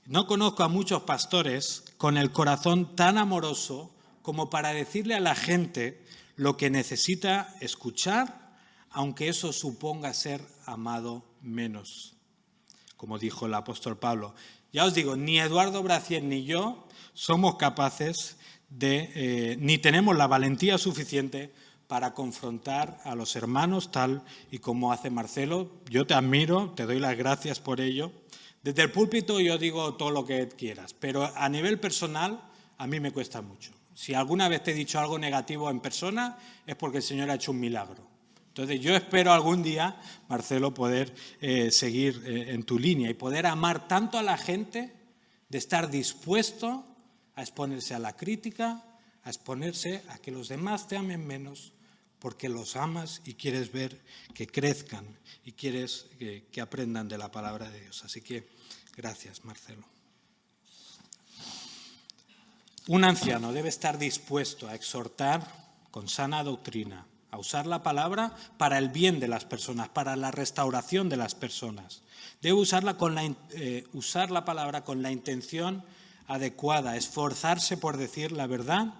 No conozco a muchos pastores con el corazón tan amoroso como para decirle a la gente lo que necesita escuchar, aunque eso suponga ser amado menos. Como dijo el apóstol Pablo, Ya os digo, ni Eduardo Bracier ni yo somos capaces ni tenemos la valentía suficiente para confrontar a los hermanos tal y como hace Marcelo. Yo te admiro, te doy las gracias por ello. Desde el púlpito yo digo todo lo que quieras, pero a nivel personal a mí me cuesta mucho. Si alguna vez te he dicho algo negativo en persona es porque el Señor ha hecho un milagro. Entonces yo espero algún día, Marcelo, poder seguir en tu línea y poder amar tanto a la gente, de estar dispuesto a exponerse a la crítica, a exponerse a que los demás te amen menos, porque los amas y quieres ver que crezcan y quieres que aprendan de la palabra de Dios. Así que gracias, Marcelo. Un anciano debe estar dispuesto a exhortar con sana doctrina, a usar la palabra para el bien de las personas, para la restauración de las personas. Debe usar la palabra con la intención adecuada, esforzarse por decir la verdad,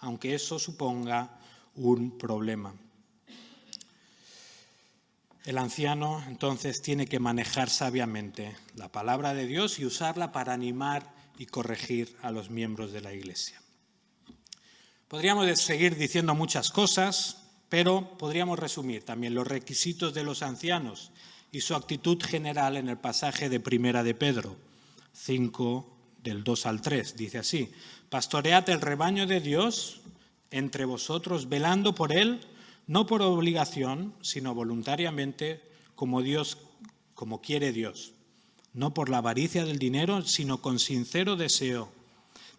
aunque eso suponga un problema. El anciano, entonces, tiene que manejar sabiamente la palabra de Dios y usarla para animar y corregir a los miembros de la Iglesia. Podríamos seguir diciendo muchas cosas, pero podríamos resumir también los requisitos de los ancianos y su actitud general en el pasaje de Primera de Pedro 5, del 2 al 3. Dice así: pastoread el rebaño de Dios entre vosotros, velando por él, no por obligación, sino voluntariamente, como quiere Dios, no por la avaricia del dinero, sino con sincero deseo,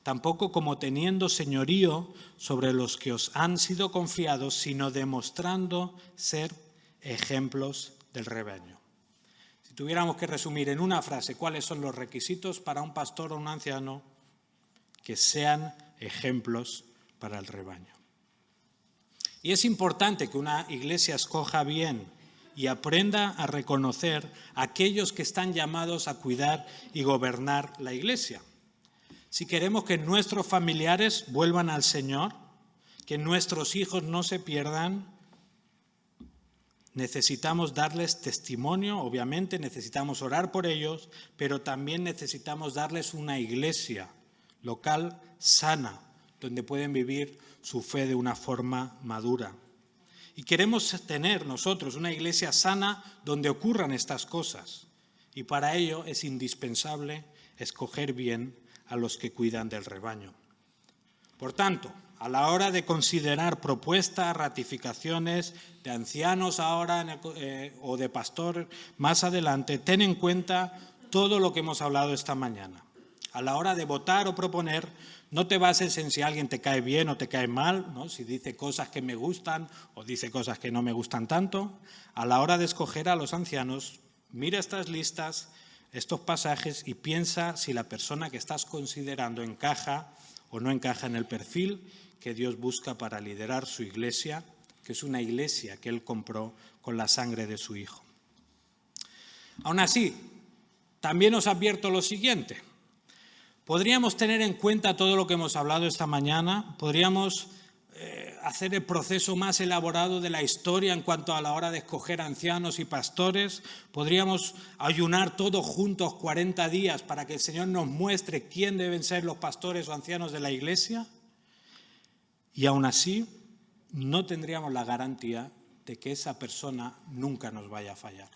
tampoco como teniendo señorío sobre los que os han sido confiados, sino demostrando ser ejemplos del rebaño. Si tuviéramos que resumir en una frase cuáles son los requisitos para un pastor o un anciano, que sean ejemplos para el rebaño. Y es importante que una iglesia escoja bien y aprenda a reconocer a aquellos que están llamados a cuidar y gobernar la iglesia. Si queremos que nuestros familiares vuelvan al Señor, que nuestros hijos no se pierdan, necesitamos darles testimonio, obviamente necesitamos orar por ellos, pero también necesitamos darles una iglesia local sana, donde pueden vivir su fe de una forma madura. Y queremos tener nosotros una iglesia sana donde ocurran estas cosas. Y para ello es indispensable escoger bien a los que cuidan del rebaño. Por tanto, a la hora de considerar propuestas, ratificaciones de ancianos ahora o de pastor más adelante, ten en cuenta todo lo que hemos hablado esta mañana. A la hora de votar o proponer, no te bases en si alguien te cae bien o te cae mal, ¿no? Si dice cosas que me gustan o dice cosas que no me gustan tanto. A la hora de escoger a los ancianos, mira estas listas, estos pasajes y piensa si la persona que estás considerando encaja o no encaja en el perfil que Dios busca para liderar su iglesia, que es una iglesia que Él compró con la sangre de su Hijo. Aún así, también os advierto lo siguiente. Podríamos tener en cuenta todo lo que hemos hablado esta mañana, podríamos hacer el proceso más elaborado de la historia en cuanto a la hora de escoger ancianos y pastores, podríamos ayunar todos juntos 40 días para que el Señor nos muestre quién deben ser los pastores o ancianos de la iglesia, y aún así no tendríamos la garantía de que esa persona nunca nos vaya a fallar,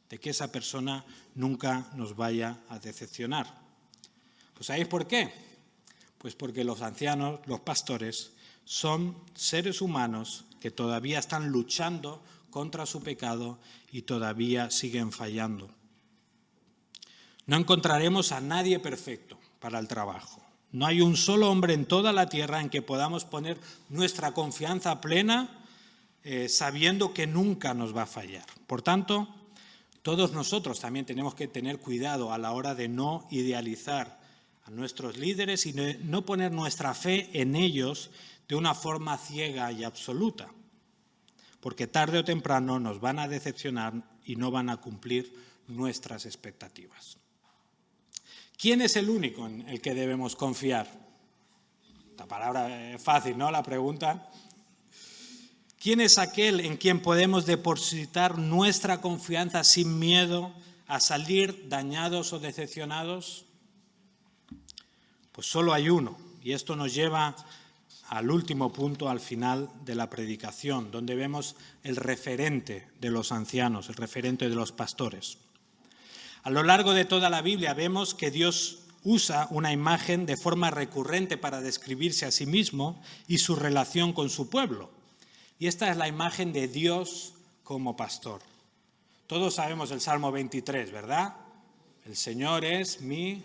de que esa persona nunca nos vaya a decepcionar. Pues ¿sabéis por qué? Pues porque los ancianos, los pastores, son seres humanos que todavía están luchando contra su pecado y todavía siguen fallando. No encontraremos a nadie perfecto para el trabajo. No hay un solo hombre en toda la tierra en que podamos poner nuestra confianza plena sabiendo que nunca nos va a fallar. Por tanto, todos nosotros también tenemos que tener cuidado a la hora de no idealizar a nuestros líderes y no poner nuestra fe en ellos de una forma ciega y absoluta, porque tarde o temprano nos van a decepcionar y no van a cumplir nuestras expectativas. ¿Quién es el único en el que debemos confiar? La palabra es fácil, ¿no? La pregunta. ¿Quién es aquel en quien podemos depositar nuestra confianza sin miedo a salir dañados o decepcionados? Pues solo hay uno, y esto nos lleva al último punto, al final de la predicación, donde vemos el referente de los ancianos, el referente de los pastores. A lo largo de toda la Biblia vemos que Dios usa una imagen de forma recurrente para describirse a sí mismo y su relación con su pueblo. Y esta es la imagen de Dios como pastor. Todos sabemos el Salmo 23, ¿verdad? El Señor es mi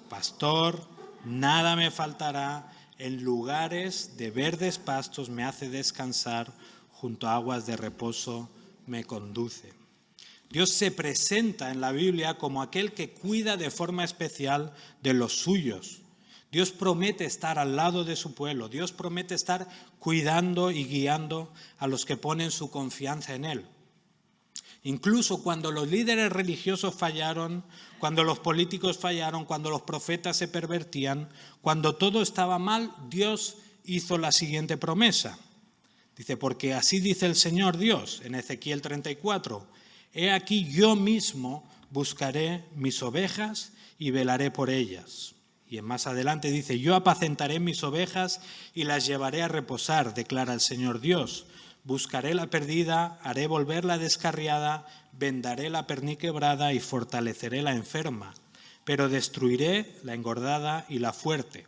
pastor, nada me faltará. En lugares de verdes pastos me hace descansar, junto a aguas de reposo me conduce. Dios se presenta en la Biblia como aquel que cuida de forma especial de los suyos. Dios promete estar al lado de su pueblo. Dios promete estar cuidando y guiando a los que ponen su confianza en Él. Incluso cuando los líderes religiosos fallaron, cuando los políticos fallaron, cuando los profetas se pervertían, cuando todo estaba mal, Dios hizo la siguiente promesa. Dice, porque así dice el Señor Dios en Ezequiel 34, he aquí yo mismo buscaré mis ovejas y velaré por ellas. Y más adelante dice, yo apacentaré mis ovejas y las llevaré a reposar, declara el Señor Dios. Buscaré la perdida, haré volver la descarriada, vendaré la perniquebrada y fortaleceré la enferma. Pero destruiré la engordada y la fuerte,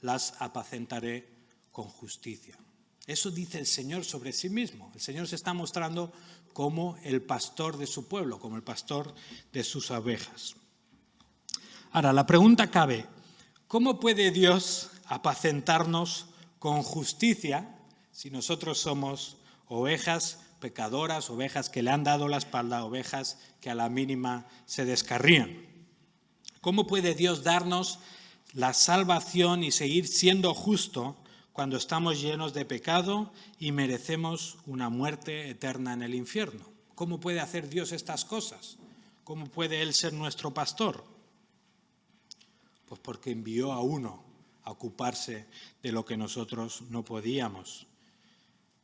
las apacentaré con justicia. Eso dice el Señor sobre sí mismo. El Señor se está mostrando como el pastor de su pueblo, como el pastor de sus ovejas. Ahora, la pregunta cabe, ¿cómo puede Dios apacentarnos con justicia si nosotros somos ovejas pecadoras, ovejas que le han dado la espalda, ovejas que a la mínima se descarrían? ¿Cómo puede Dios darnos la salvación y seguir siendo justo cuando estamos llenos de pecado y merecemos una muerte eterna en el infierno? ¿Cómo puede hacer Dios estas cosas? ¿Cómo puede Él ser nuestro pastor? Pues porque envió a uno a ocuparse de lo que nosotros no podíamos.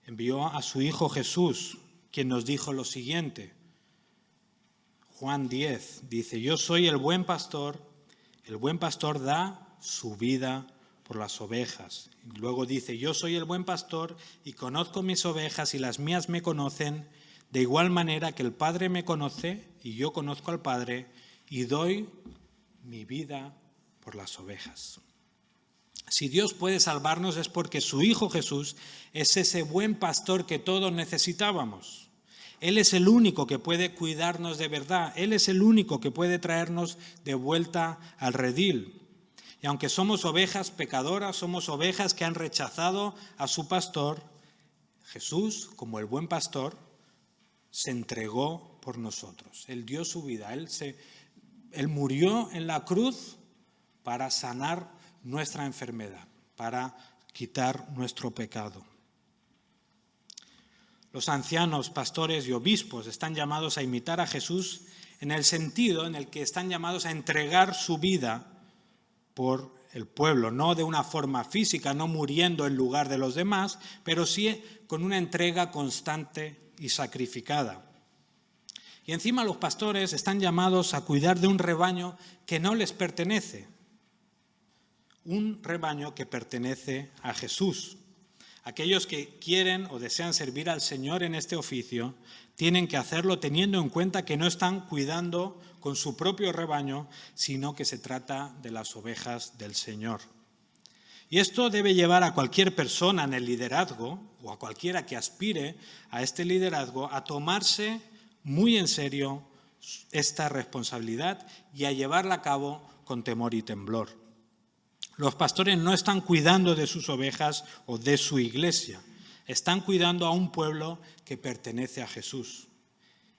Envió a su Hijo Jesús, quien nos dijo lo siguiente. Juan 10 dice, yo soy el buen pastor da su vida por las ovejas. Y luego dice, yo soy el buen pastor y conozco mis ovejas y las mías me conocen, de igual manera que el Padre me conoce y yo conozco al Padre y doy mi vida por las ovejas. Si Dios puede salvarnos es porque su Hijo Jesús es ese buen pastor que todos necesitábamos. Él es el único que puede cuidarnos de verdad. Él es el único que puede traernos de vuelta al redil. Y aunque somos ovejas pecadoras, somos ovejas que han rechazado a su pastor, Jesús, como el buen pastor, se entregó por nosotros. Él dio su vida. Él murió en la cruz para sanar nuestra enfermedad, para quitar nuestro pecado. Los ancianos, pastores y obispos están llamados a imitar a Jesús en el sentido en el que están llamados a entregar su vida por el pueblo, no de una forma física, no muriendo en lugar de los demás, pero sí con una entrega constante y sacrificada. Y encima los pastores están llamados a cuidar de un rebaño que no les pertenece, un rebaño que pertenece a Jesús. Aquellos que quieren o desean servir al Señor en este oficio tienen que hacerlo teniendo en cuenta que no están cuidando con su propio rebaño, sino que se trata de las ovejas del Señor. Y esto debe llevar a cualquier persona en el liderazgo o a cualquiera que aspire a este liderazgo a tomarse muy en serio esta responsabilidad y a llevarla a cabo con temor y temblor. Los pastores no están cuidando de sus ovejas o de su iglesia, están cuidando a un pueblo que pertenece a Jesús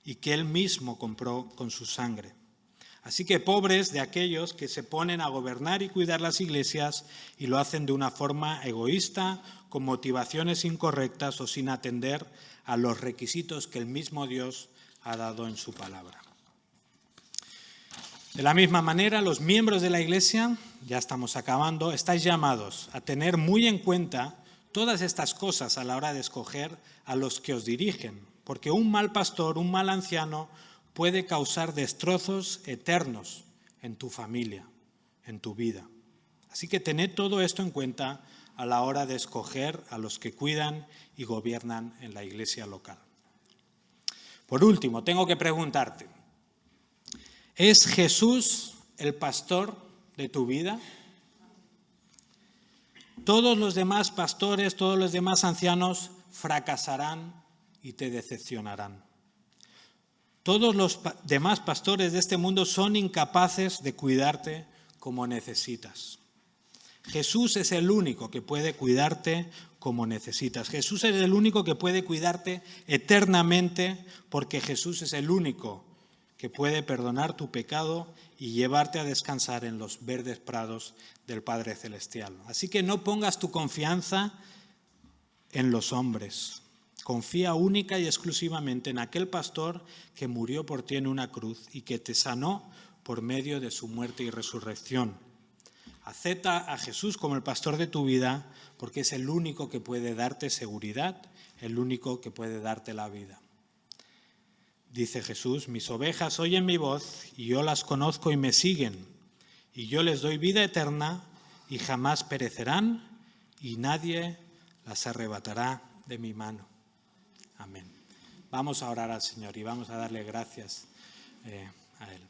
y que Él mismo compró con su sangre. Así que pobres de aquellos que se ponen a gobernar y cuidar las iglesias y lo hacen de una forma egoísta, con motivaciones incorrectas o sin atender a los requisitos que el mismo Dios ha dado en su palabra. De la misma manera, los miembros de la Iglesia, ya estamos acabando, estáis llamados a tener muy en cuenta todas estas cosas a la hora de escoger a los que os dirigen, porque un mal pastor, un mal anciano, puede causar destrozos eternos en tu familia, en tu vida. Así que tened todo esto en cuenta a la hora de escoger a los que cuidan y gobiernan en la iglesia local. Por último, tengo que preguntarte, ¿es Jesús el pastor de tu vida? Todos los demás pastores, todos los demás ancianos fracasarán y te decepcionarán. Todos los demás pastores de este mundo son incapaces de cuidarte como necesitas. Jesús es el único que puede cuidarte como necesitas. Jesús es el único que puede cuidarte eternamente, porque Jesús es el único que puede perdonar tu pecado y llevarte a descansar en los verdes prados del Padre Celestial. Así que no pongas tu confianza en los hombres. Confía única y exclusivamente en aquel pastor que murió por ti en una cruz y que te sanó por medio de su muerte y resurrección. Acepta a Jesús como el pastor de tu vida, porque es el único que puede darte seguridad, el único que puede darte la vida. Dice Jesús, mis ovejas oyen mi voz y yo las conozco y me siguen, y yo les doy vida eterna y jamás perecerán y nadie las arrebatará de mi mano. Amén. Vamos a orar al Señor y vamos a darle gracias a Él.